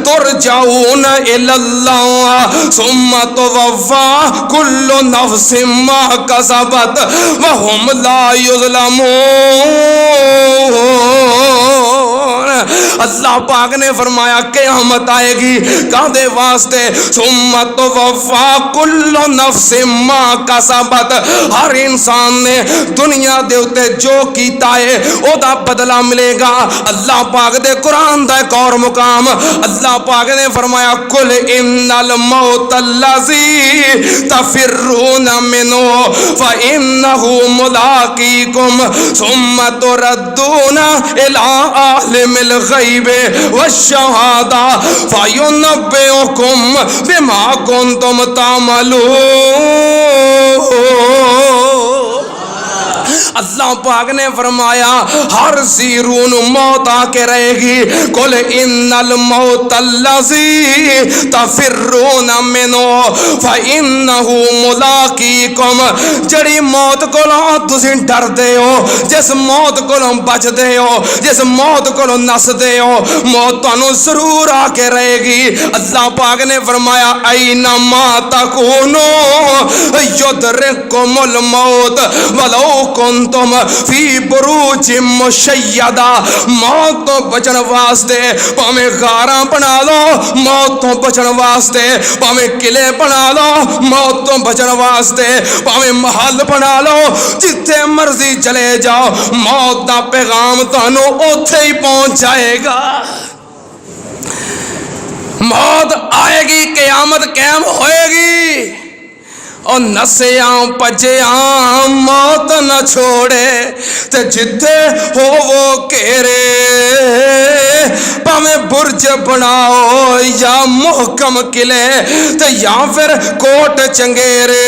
ترجعون الی اللہ ثم توفی کل نفس ما کسبت وهم لا یظلمون اللہ پاک نے فرمایا قیامت آئے گی کادے واسطے ثم توفی کل نفس ما کسبت ہر انسان نے دنیا دے اوتے جو کیتا ہے او دا بدلہ ملے گا اللہ پاک دے قرآن دا ایک اور مقام اللہ پاک نے فرمایا قل ان الموت الذی تفرون منہ فإنہ ملاقیکم ثم تردون الی عالم الغیب والشہادہ فینبئکم بما کنتم تعملون اللہ پاک نے فرمایا ہر زیرون موت آ کے رہے گی قل ان الموت الذی تفرون منہ فإنہ ملاقیکم جڑی موت کو تسی ڈر دے ہو جس موت کو بچ دے ہو جس موت کو نس دے ہو موت تانوں ضرور آ کے رہے گی اللہ پاک نے فرمایا اینما تکونوا یدرککم الموت ولو کنتم فی بروج مشیدہ موت تو بچن واسطے پاویں غاراں بنا لو موت تو بچن واسطے پاویں قلعے بنا لو موت تو بچن واسطے پاویں محل بنا لو جتھے مرضی چلے جاؤ موت دا پیغام تانوں اوتھے ہی پہنچ جائے گا موت آئے گی قیامت قائم ہوئے گی اور نسیاں پجیاں موت نہ چھوڑے تے جتھے ہو وہ کیرے پاویں برج بناؤ یا محکم قلعے تے یا پھر کوٹ چنگیرے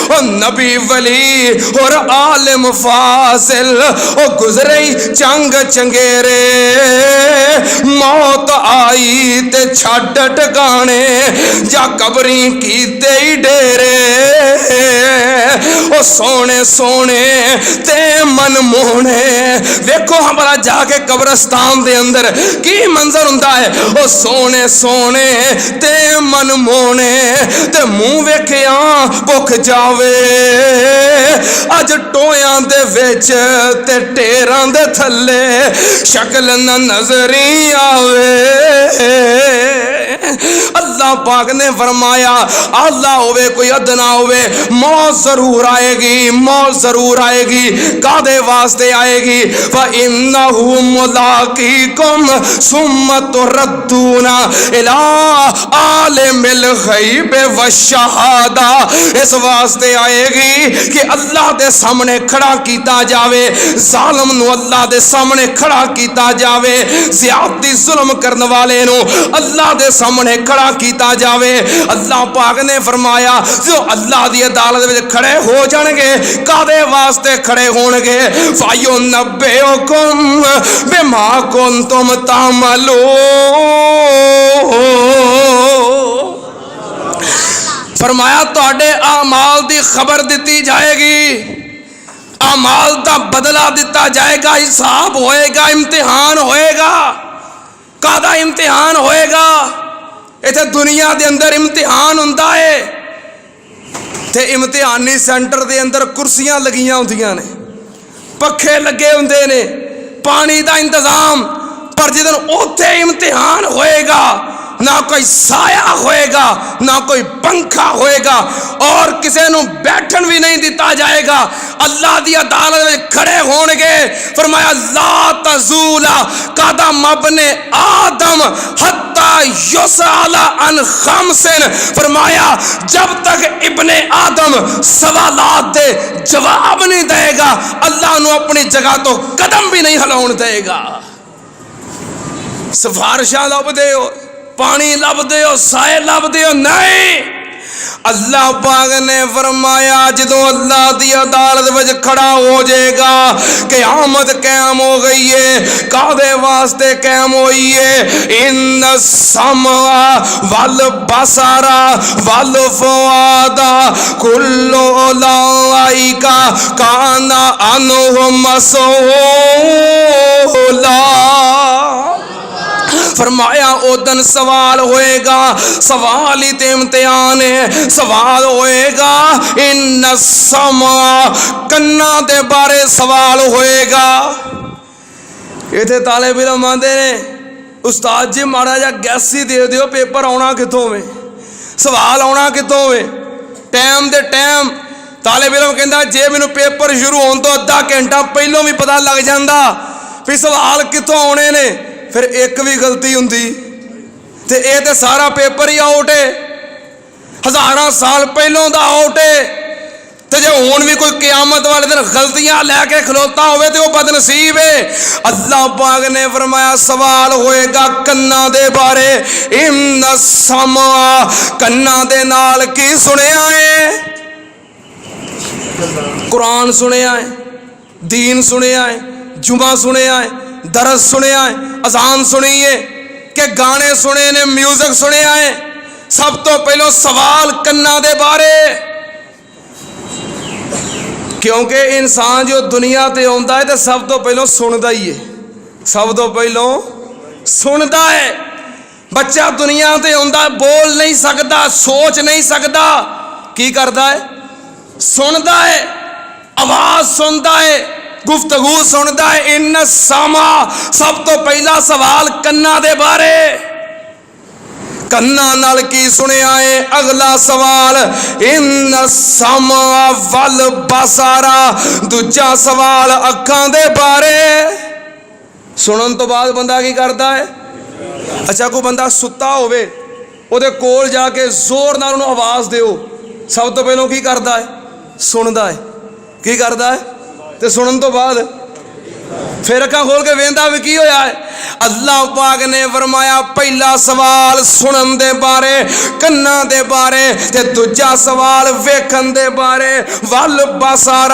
اور نبی ولی اور عالم فاضل اور گزرے چنگ چنگیرے موت آئی تے چھڈ ٹکانے جا قبری کی تے ڈیرے او سونے سونے تے من مونے ویکھو ہمارا جا کے قبرستان دے اندر کی منظر ہوندا ہے او سونے سونے تے من مونے تے منہ ویکھیاں بھک جاوے اج ٹویاں دے وچ تے ٹیراں دے تھلے شکل نہ نظر ہی آوے اللہ پاک نے فرمایا اللہ ہوئے کوئی ادنا ہوئے موت ضرور آئے گی موت ضرور آئے گی کادے واسطے آئے گی فَإِنَّهُ مُلَاقِيكُمْ ثُمَّ تُرَدُّونَ إِلَىٰ عَالِمِ الْغَيْبِ وَالشَّهَادَةِ اس واسطے آئے گی کہ اللہ دے سامنے کھڑا کیتا جاوے ظالم نو اللہ دے سامنے کھڑا کیتا جاوے زیادتی ظلم کرنے والے نو اللہ دے سامنے سامنے کھڑا کیتا جاوے. اللہ پاک نے فرمایا جو اللہ دی عدالت وچ کھڑے ہو جان گے کادے واسطے کھڑے ہون گے؟ فَيُنَبِّئُكُم بِمَا كُنتُمْ تَعْمَلُونَ. فرمایا تواڈے اعمال دی خبر دتی جائے گی، اعمال دا بدلہ دتا جائے گا، حساب ہوئے گا، امتحان ہوئے گا. کادا امتحان ہوئے گا؟ ایتھے دنیا دے اندر امتحان ہوندا ہے تے امتحانی سینٹر دے اندر کرسیاں لگیاں ہوندیاں نے، پکھے لگے ہوندے نے، پانی دا انتظام. پر جدن اوتھے امتحان ہوئے گا نہ کوئی سایہ ہوئے گا نہ کوئی پنکھا ہوئے گا اور کسی نو بیٹھن بھی نہیں دیتا جائے گا. اللہ دی عدالت میں کھڑے ہون گے. فرمایا لا تزول قدم ابن آدم حتی یسأل عن خمس. فرمایا جب تک ابن آدم سوالات دے جواب نہیں دے گا اللہ نو اپنی جگہ تو قدم بھی نہیں ہلاؤن دے گا. سفارشاں لب دے ہو، پانی لب دے ہو، سائے لب دے ہو، نہیں. اللہ پاک نے فرمایا جدوں اللہ دی عدالت وچ کھڑا ہو جائے گا قیامت قائم ہو گئی ہے. کادے واسطے قائم ہوئی ہے؟ ان السمع والبصر والفؤاد کل اولئک کان عنہ مسئولا. فرمایا او دن سوال ہوئے گا، سوال ہی تے امتحان ہے. سوال ہوئے گا ان السمع، کنا دے بارے سوال ہوئے گا. یہ تھے طالب علم آندے نے استاد جی مارا جا گیسی دے دیو پیپر آنا کتوں میں، سوال آنا کتوں میں. ٹائم دے ٹائم طالب علم کہندا جے مینوں پیپر شروع ہون تو ادھا گھنٹہ پہلوں بھی پتہ لگ جاندا پھر سوال کتوں آنے نے. پھر ایک بھی غلطی ہوندی تے اے تے سارا پیپر ہی آؤٹ ہے، ہزاراں سال پہلوں دا آؤٹ ہے. تے جے ہون بھی کوئی قیامت والے دن غلطیاں لے کے کھلوتا ہوئے تے وہ بد نصیب ہے. اللہ پاک نے فرمایا سوال ہوئے گا کنا دے بارے. ان السمع، کنا دے نال کی سنیا ہے؟ قرآن سنیا ہے، دین سنیا ہے، جمعہ سنیا ہے، درس سنیا ہے، اذان سنی ہے کہ گانے سنے نے، میوزک سنیا ہے؟ سب تو پہلو سوال کنا دے بارے. کیونکہ انسان جو دنیا تے آندا ہے تو سب تو پہلو سندا ہی ہے، سب تو پہلو سندا ہے. بچہ دنیا تے آندا ہے بول نہیں سکتا، سوچ نہیں سکتا، کی کردا ہے؟ سندا ہے، آواز سندا ہے، گفتگو سندا ہے. ان السمع، سب تو پہلا سوال کنا دے بارے. کنا نال کی سنیا ہے؟ اگلا سوال ان السمع والبصر، دوجا سوال اکھاں دے بارے. سنن تو بعد بندہ کی کردا ہے؟ اچھا کوئی بندہ ستا ہوئے او دے کول جا کے زور نال انہوں آواز دیو، سب تو پہلوں کی کردا ہے؟ سندا ہے. کی کردا ہے؟ تے سنن تو بعد پھر اکھاں کھول کے ویندا بھی کی ہویا ہے. اللہ پاک نے فرمایا پہلا سوال سنن دے بارے، کنا دے بارے، تے دوجا سوال ویکھن دے بارے. والبصر،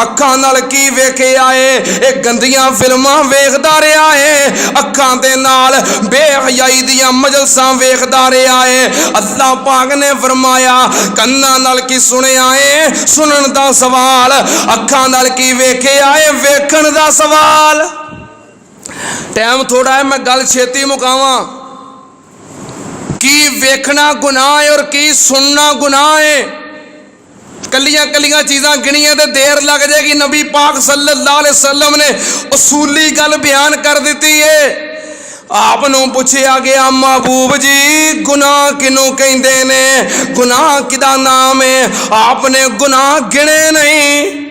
اکھاں نال کی ویکھیا ہے؟ ایک گندیاں فلماں ویکھدا رہیا ہے، اکھاں دے نال بے حیائی دیاں مجلساں ویکھدا رہیا ہے. اللہ پاک نے فرمایا کنا نال کی سنیا ہے؟ سنن دا سوال. اکھاں نال کی ویکھیا ہے؟ ویکھن دا سوال. ٹائم تھوڑا ہے میں گل چھیتی مکاواں. کی ویکھنا گناہ ہے اور کی سننا گناہ ہے. کلیاں کلیاں چیزاں گنیاں تے دیر لگ جائے گی. نبی پاک صلی اللہ علیہ وسلم نے اصولی گل بیان کر دیتی ہے. آپ نو پوچھیا گیا محبوب جی گناہ کنوں کہندے نے، گناہ کدا نام ہے؟ آپ نے گناہ گنے نہیں.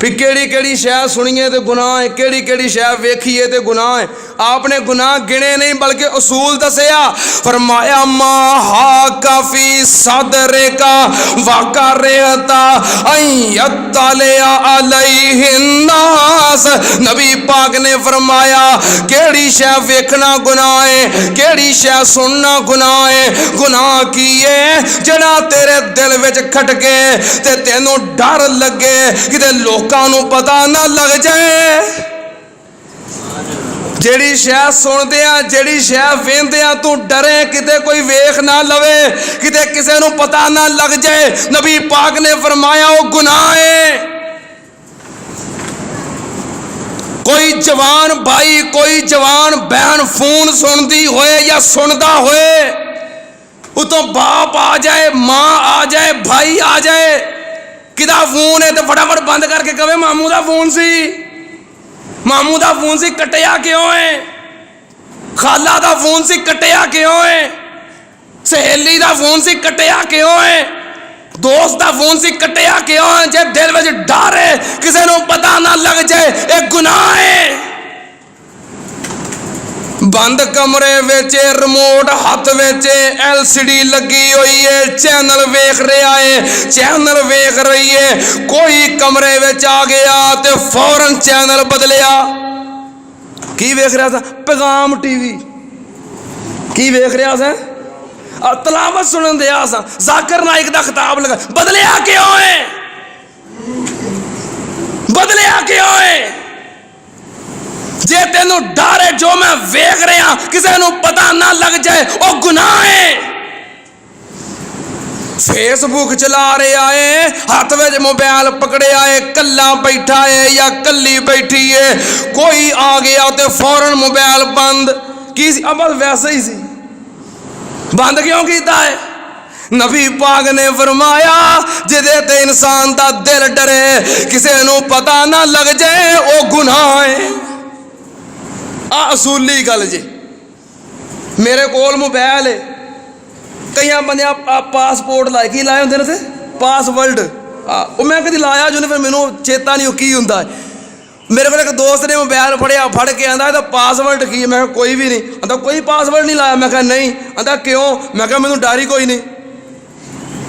پھر کیڑی کیڑی شے سنیے تے گناہ ہے، کیڑی کیڑی شے ویکھیے تے گناہ ہے. آپ نے گناہ گنے نہیں بلکہ اصول دسیا. فرمایا ما ہا کافی صدر کا وکرہتا ان یطلع علیہ الناس. نبی پاک نے فرمایا کیڑی شے ویکھنا گناہ ہے, کیڑی شے سننا گناہ ہے. گناہ کیے جڑا تیرے دل وچ کھٹکے تے تینوں ڈر لگے کتے لوکاں نوں پتہ نہ لگ جائے. جیڑی شے سندے آ جیڑی شے ویندے آ تو ڈرے کتے کوئی ویکھ نہ لوے, کتے کسے نوں پتہ نہ لگ جائے. نبی پاک نے فرمایا وہ گناہ ہے. کوئی جوان بھائی کوئی جوان بہن فون سندی ہوئے یا سندا ہوئے, اتوں باپ آ جائے, ماں آ جائے, بھائی آ جائے, کدا فون ہے تو فٹافٹ بند کر کے کہے ماموں دا فون سی, ماموں دا فون سی, کٹیا کیوں ہے؟ خالہ دا فون سی, کٹیا کیوں ہے؟ سہیلی دا فون سی, کٹیا کیوں ہے؟ دوست دا فون سی, کٹیا کیوں ہے؟ جے دل وچ ڈر ہے کسے نوں پتہ نہ لگ جائے ایک گناہ ہے. بند کمرے وچ ریموٹ ہاتھ وچ LCD لگی ہوئی ہے, چینل ویکھ رہا ہے, چینل ویکھ رہی ہے, کوئی کمرے وچ آ گیا تے فوراً چینل بدلیا. کی ویکھ رہا تھا؟ پیغام ٹی وی. کی ویکھ رہا تھا؟ تلاوت سنن دیا سا, ذاکر نائک دا خطاب لگا. بدلیا کیوں ہے؟ بدلیا کیوں ہے؟ جے تینوں ڈر ہے جو میں ویکھ رہا کسے نوں پتہ نہ لگ جائے وہ گناہ ہے. فیس بک چلا رہا ہے, ہاتھ وچ موبائل پکڑیا ہے, کلا بیٹھا ہے یا کلی بیٹھی ہے, کوئی آ گیا تے فوراً موبائل بند. کی سی؟ اب ویسے ہی سی, بند کیوں کیتا ہے؟ نبی پاک نے فرمایا جدے تے انسان دا دل ڈرے کسے نوں پتہ نہ لگ جائے وہ گناہ ہے. اصولی گل جی. میرے کول موبائل ہے, کئی بندے پاسپورٹ لائے, کی لائے ہوندے نے پاس ورلڈ, وہ میں کدی لایا جو نہیں, پھر مینوں چیتا نہیں وہ کی ہوندا ہے. میرے کو ایک دوست نے موبائل پھڑ کے آندا ہے پاس ورڈ کی ہے. میں کہا کوئی بھی نہیں. آندا کوئی پاس ورڈ نہیں لایا. میں کہا نہیں. آندا کیوں؟ میں کہا مینوں ڈر ہی کوئی نہیں.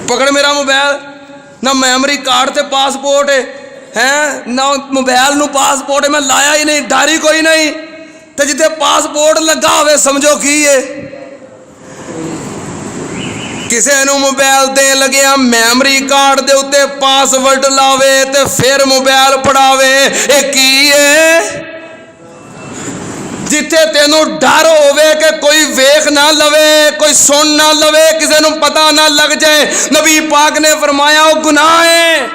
پکڑ میرا موبائل, نہ میموری کارڈ تے پاسپورٹ ہے نہ موبائل نو پاسپورٹ ہے, میں لایا ہی نہیں, ڈر ہی کوئی نہیں. تے جتے پاسپورٹ لگا ہوئے سمجھو کی ہے. کسے نو موبائل دین لگیا میموری کارڈ دے اتے پاس ورڈ لاوے تے پھر موبائل پڑھاوے, اے کی ہے؟ جتھے تینوں ڈر ہوئے کہ کوئی ویکھ نہ لوے, کوئی سن نہ لوے, کسے نو پتہ نہ لگ جائے, نبی پاک نے فرمایا وہ گناہ ہے.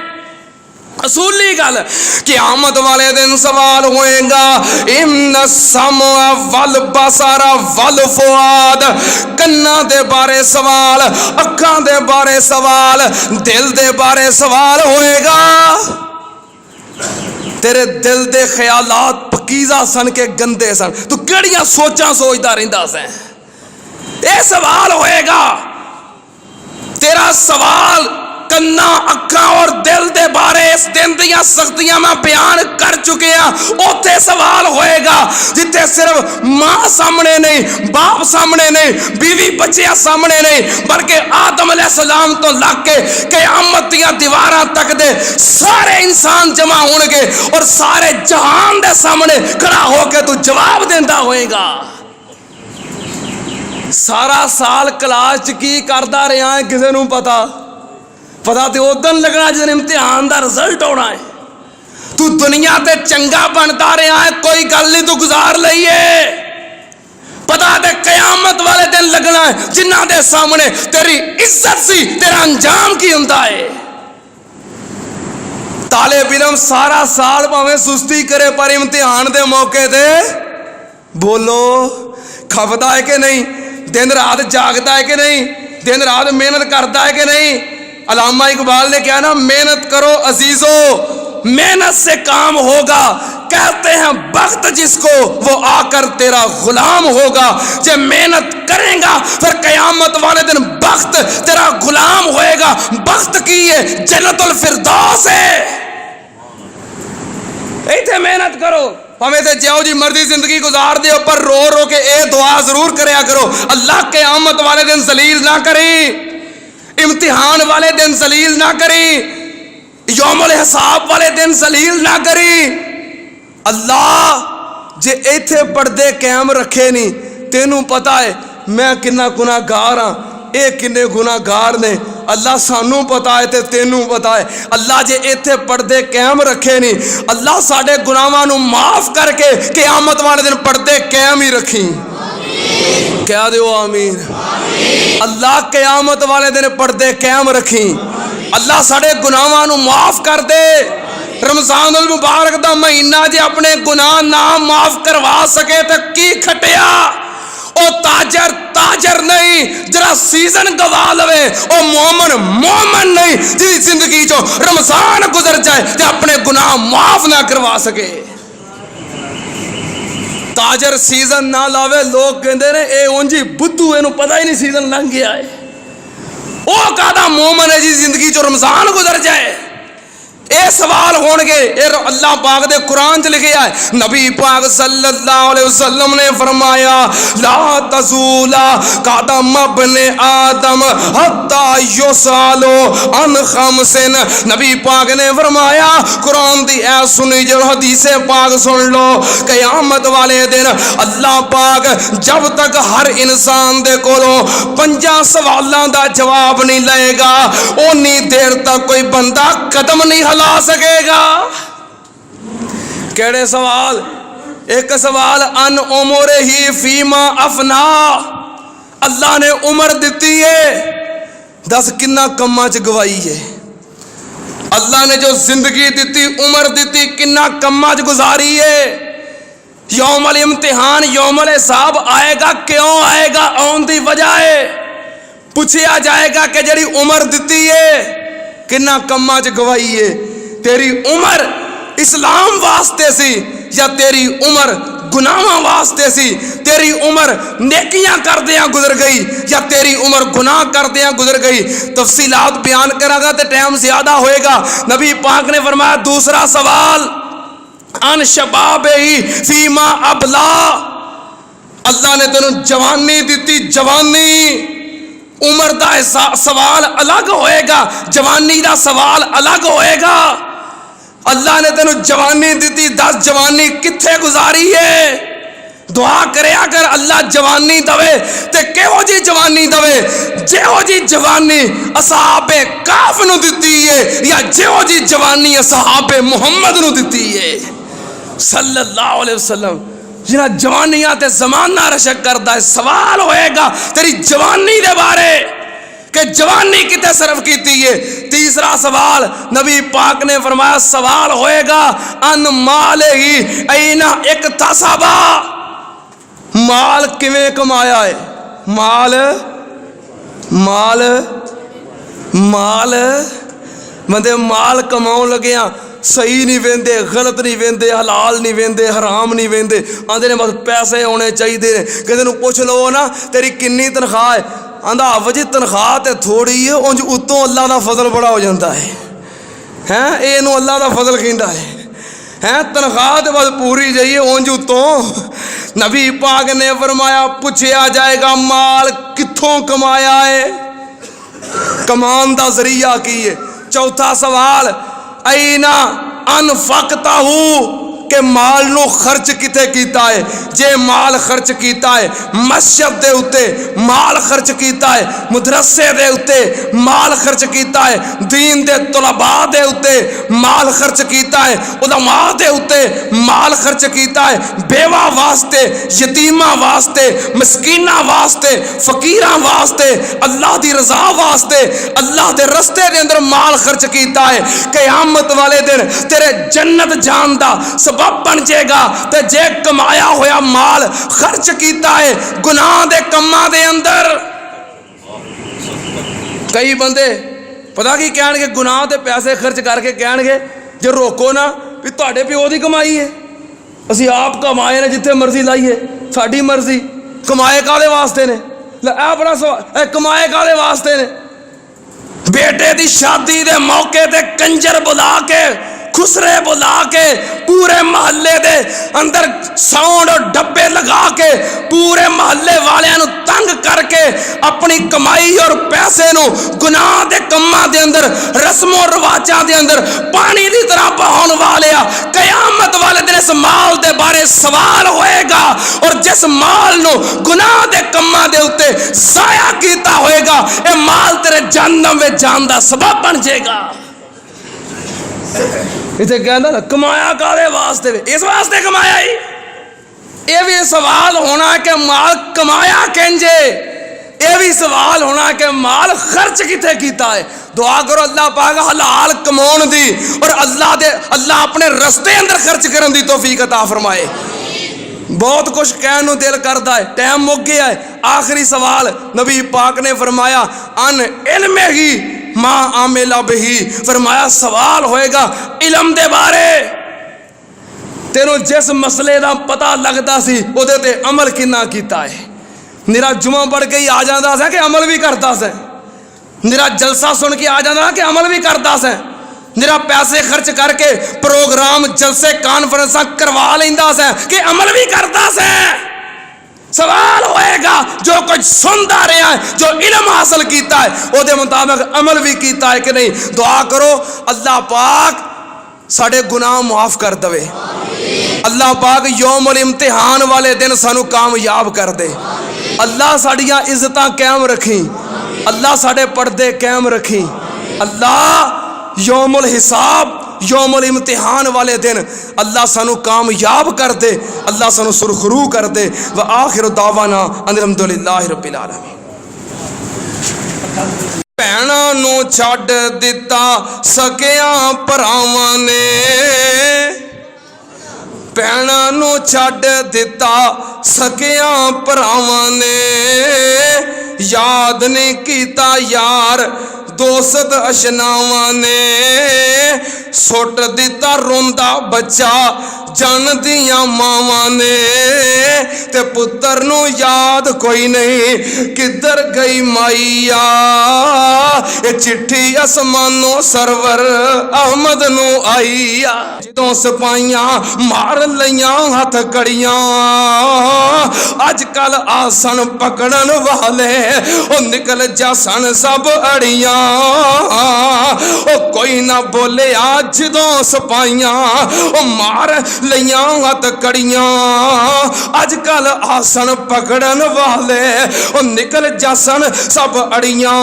اصولی گل, قیامت والے دن سوال ہوئے گا ان السمع والبصر والفؤاد. کنا دے بارے سوال, اکھاں دے بارے سوال, دل دے بارے سوال ہوئے گا. تیرے دل دے خیالات پکیزہ سن کے گندے سن, تو کیڑیاں سوچاں سوچدا رہندا سیں, اے سوال ہوئے گا. تیرا سوال کنا اکھاں اور دل دے بارے اس دن دیاں سختیاں میں بیان کر چکے ہیں. اوتھے سوال ہوئے گا جتھے صرف ماں سامنے نہیں, باپ سامنے نہیں, بیوی بچیاں سامنے نہیں, بلکہ آدم علیہ السلام تو لگ کے قیامت دیاں دیواراں تک دے سارے انسان جمع ہون گے اور سارے جہان دے سامنے کھڑا ہو کے تو جواب دیندا ہوئے گا. سارا سال کلاس کی کردا رہا ہے کسے نوں پتا تے ادن لگنا جن امتحان دا رزلٹ ہونا ہے. تو دنیا تے چنگا بنتا رہا ہے, کوئی گل نہیں, تو گزار لئیے. پتا تے قیامت والے دن لگنا ہے جنہ دے سامنے تیری عزت سی, تیرا انجام کی ہوندا ہے. طالب علم سارا سال پاویں سستی کرے پر امتحان دے موقع تے بولو کھپدا ہے کہ نہیں, دن رات جاگتا ہے کہ نہیں, دن رات محنت کرتا ہے کہ نہیں. علامہ اقبال نے کہا نا, محنت کرو عزیزو محنت سے کام ہوگا, کہتے ہیں بخت جس کو وہ آ کر تیرا غلام ہوگا. جب محنت کریں گا پھر قیامت والے دن بخت تیرا غلام ہوئے گا. بخت کی ہے جنت الفردوس ہے. ایتھے سے محنت کرو، ہمیں سے جاؤ جی مرضی زندگی گزار دے، پر رو رو کے اے دعا ضرور کریا کرو، اللہ قیامت والے دن ذلیل نہ کریں، امتحان والے دن ذلیل نہ کریں، یوم الحساب والے دن ذلیل نہ کریں۔ اللہ جے ایتھے پردے قائم رکھے نہیں، تینوں پتا ہے میں کنا گناہ گار ہاں، اے کنے گناہ گار نے، اللہ سانوں پتا ہے تے تینوں پتا ہے۔ اللہ جے ایتھے پردے قائم رکھے نہیں، اللہ ساڈے گناہاں نوں معاف کر کے قیامت والے دن پردے قائم ہی رکھیں، کہہ دیو آمین۔ اللہ قیامت والے دن پردے قائم رکھیں، اللہ ساڈے گناہاں نوں معاف کر دے۔ رمضان المبارک دا مہینہ جے اپنے گناہ نہ معاف کروا سکے تے کی کھٹیا؟ او تاجر نہیں جرا سیزن گوا لوے، او مومن نہیں جی زندگی چو رمضان گزر جائے تے اپنے گناہ معاف نہ کروا سکے۔ تاجر سیزن نہ لاوے، لوگ کہندے نے اے اونجی بدھو، اینو پتہ ہی نہیں سیزن لنگ گیا ہے، او کہدا مومن ہے جی زندگی چو رمضان گزر جائے۔ اے سوال ہون گے، اے اللہ پاک دے قرآن چ لکھیا ہے، نبی پاک صلی اللہ علیہ وسلم نے فرمایا لا تزولا قدم ابن آدم حتی یسالو عن خمس۔ نبی پاک نے فرمایا قرآن دی اے سنی جو حدیث پاک سن لو، قیامت والے دن اللہ پاک جب تک ہر انسان دے کولوں 5 سوالاں دا جواب نہیں لے گا، اونی دیر تک کوئی بندہ قدم نہیں ہلا سکے گا۔ کیڑے سوال؟ ایک سوال ان عمر ہی فیما افنا، اللہ نے عمر دیتی ہے، دس کنا کما چ گوائی ہے؟ اللہ نے جو زندگی دیتی، عمر دیتی، کنا کما چ گزاری ہے؟ یوم الامتحان یوم الحساب آئے گا، کیوں آئے گا؟ آن دی وجہ ہے، پوچھیا جائے گا کہ جڑی عمر دیتی ہے کنا کما چ گوائی ہے؟ تیری عمر اسلام واسطے سی یا تیری عمر گناہاں واسطے سی؟ تیری عمر نیکیاں کردیاں گزر گئی یا تیری عمر گناہ کردیاں گزر گئی؟ تفصیلات بیان کرا گا تے ٹائم زیادہ ہوئے گا۔ نبی پاک نے فرمایا دوسرا سوال ان شباب ہی فیما ابلا، اللہ نے تینوں جوانی دیتی، جوانی عمر دا سوال الگ ہوئے گا، جوانی دا سوال الگ ہوئے گا۔ اللہ نے تینوں جوانی دیتی، 10 جوانی کتھے گزاری ہے؟ دعا کرے اگر اللہ جوانی دوے تے کہو جی جوانی دوے؟ جہو جی جوانی اصحاب کاف نو دیتی ہے یا جہو جی جوانی اصحاب محمد نو دیتی ہے صلی اللہ علیہ وسلم؟ جنہاں جوانیاں تے زمانہ رشک کردہ ہے، سوال ہوئے گا تیری جوانی دے بارے کہ جوانی کتے صرف کیتی ہے۔ تیسرا سوال نبی پاک نے فرمایا سوال ہوئے گا ان مال ہی این اکتسبا، مال کیویں کمایا ہے؟ مال بندے مال کماؤں لگے ہاں، صحیح نہیں ویندے، غلط نہیں ویندے، حلال نہیں ویندے، حرام نہیں ویندے، آندے نے بس پیسے ہونے چاہیے۔ کسی نے پوچھ لو نا تیری کنی تنخواہ ہے، آندا وجہ تنخواہ تے تھوڑی ہے، اونج اتوں اللہ دا فضل بڑا ہو جاتا ہے، ہیں اے نو اللہ دا فضل کہندا ہے، ہیں تنخواہ تے بس پوری جائیے اونج اتوں۔ نبی پاک نے فرمایا پوچھیا جائے گا مال کتھوں کمایا ہے، کمان دا ذریعہ کی ہے۔ چوتھا سوال اینا انفقتہ، کہ مال نو خرچ کتے کیتا ہے؟ جے مال خرچ کیتا ہے مسجد دے اتے، مال خرچ کیتا ہے مدرسے دے اتے، مال خرچ کیتا ہے دین دے طلباء دے اتے، مال خرچ کیتا ہے علماء دے اتے، مال خرچ کیتا ہے بیوہ واسطے، یتیمہ واسطے، مسکینہ واسطے، فقیرہ واسطے، اللہ دی رضا واسطے، اللہ دے رستے دے اندر مال خرچ کیتا ہے، قیامت والے دن تیرے جنت جان دا سبب بن جائے گا۔ تے جے کمایا ہویا مال خرچ کیتا ہے گناہ دے کماں دے اندر، کئی بندے پتہ کی کہن گے گناہ دے پیسے خرچ کر کے کہن گے جے روکو نا بھی تہاڈے پیو دی کمائی ہے، اسی آپ کمائے نے جتھے مرضی لائیے، ساڈی مرضی، کمائے کالے واسطے نے؟ اے بڑا سوال، کمائے کالے واسطے نے؟ بیٹے دی شادی دے موقع تے کنجر بلا کے خسرے بلا کے پورے محلے دے اندر ساؤنڈ اور ڈبے لگا کے پورے محلے والوں نو تنگ کر کے اپنی کمائی اور پیسے نو گناہ دے کماں دے اندر رسم و رواجاں دے اندر پانی دی طرح بہون والیا قیامت والے دن اس مال دے بارے سوال ہوئے گا، اور جس مال نو گناہ دے کماں دے اتے ضائع کیتا ہوئے گا اے مال تیرے جہنم میں جان دا سبب بن جائے گا۔ اسے کہندا نا کمایا کارے واسطے، اس واسطے کمایا ہی۔ یہ بھی سوال ہونا ہے کہ مال کمایا کنجے، یہ بھی سوال ہونا ہے کہ مال خرچ کتے کیتا ہے۔ دعا کرو اللہ پاک حلال کماؤن دی اور اللہ اپنے رستے اندر خرچ کرن دی توفیق عطا فرمائے۔ بہت کچھ کہنے نو دل کردا ہے، ٹائم مک گیا ہے۔ آخری سوال نبی پاک نے فرمایا ان علم ہی ما عامل بہی، فرمایا سوال ہوئے گا علم دے بارے، تینوں جس مسئلے دا پتہ لگدا سی او دے تے عمل کنا کیتا ہے۔ میرا جمعہ پڑھ کے ہی آ جاندا سا کہ عمل بھی کرتا سا، میرا جلسہ سن کے آ جاندا کہ عمل بھی کرتا سا، میرا پیسے خرچ کر کے پروگرام جلسے کانفرنساں کروا لیندا سا کہ عمل بھی کرتا سا۔ سوال ہوئے گا جو کچھ سنتا رہا ہے، جو علم حاصل کیتا ہے او دے مطابق عمل بھی کیتا ہے کہ نہیں۔ دعا کرو اللہ پاک ساڑے گناہ معاف کر دوے، اللہ پاک یوم الامتحان والے دن سانو کامیاب کر دے، اللہ ساڑیاں عزتاں قائم رکھیں، اللہ ساڑے پردے قائم رکھیں، اللہ یوم الحساب یوم الامتحان والے دن اللہ سانو کامیاب کر دے، اللہ سانو سرخرو کر دے۔ وآخر دعوانا ان الحمدللہ رب العالمین۔ بھیناں نو چھڈ دتا سکیاں پراواں نے، بھیناں نو چھڈ دتا سکیاں پراواں نے، یاد نہیں کیتا یار دوست اشناواں نے، سٹ دیتا روندا بچہ جان دیاں ماواں نے، تے پتر نو یاد کوئی نہیں کدھر گئی مائیا، اے چٹھی اسمانوں سرور احمد نو آئیا، جدوں سپائیاں مار لیاں ہاتھ کڑیاں، اج کل آسن پکڑن والے او نکل جاسن سب اڑیاں، او کوئی نہ بولے آج دو سپائیاں او مار لیاں ہاتھ کڑیاں، اج کل آسن پکڑن والے او نکل جاسن سب اڑیاں،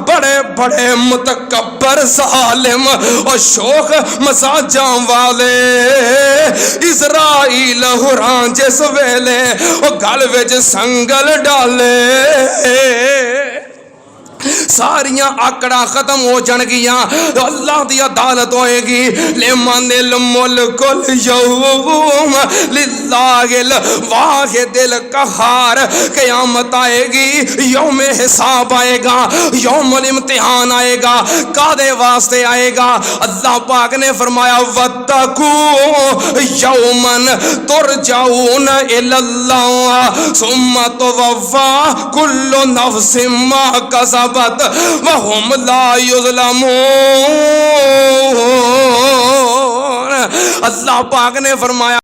بڑے بڑے متکبر ظالم او شوخ مزاجاں والے، اسرائیل ہراں جس ویلے او گل وچ سنگل ڈالے، ساریاں آکڑاں ختم ہو جان گیاں، اللہ دی عدالت ہوئے گی، لمن الملک اليوم للہ الواحد القہار، قیامت آئے گی، یوم حساب آئے گا، یوم الامتحان آئے گا، کادے واسطے آئے گا؟ اللہ پاک نے فرمایا وَاتَّقُوا يَوْمًا تُرْجَعُونَ إِلَى اللَّهِ ثُمَّ تُوَفَّى كُلُّ نَفْسٍ مَا كَسَبَتْ وَهُمْ لَا يُظْلَمُونَ۔ اللہ پاک نے فرمایا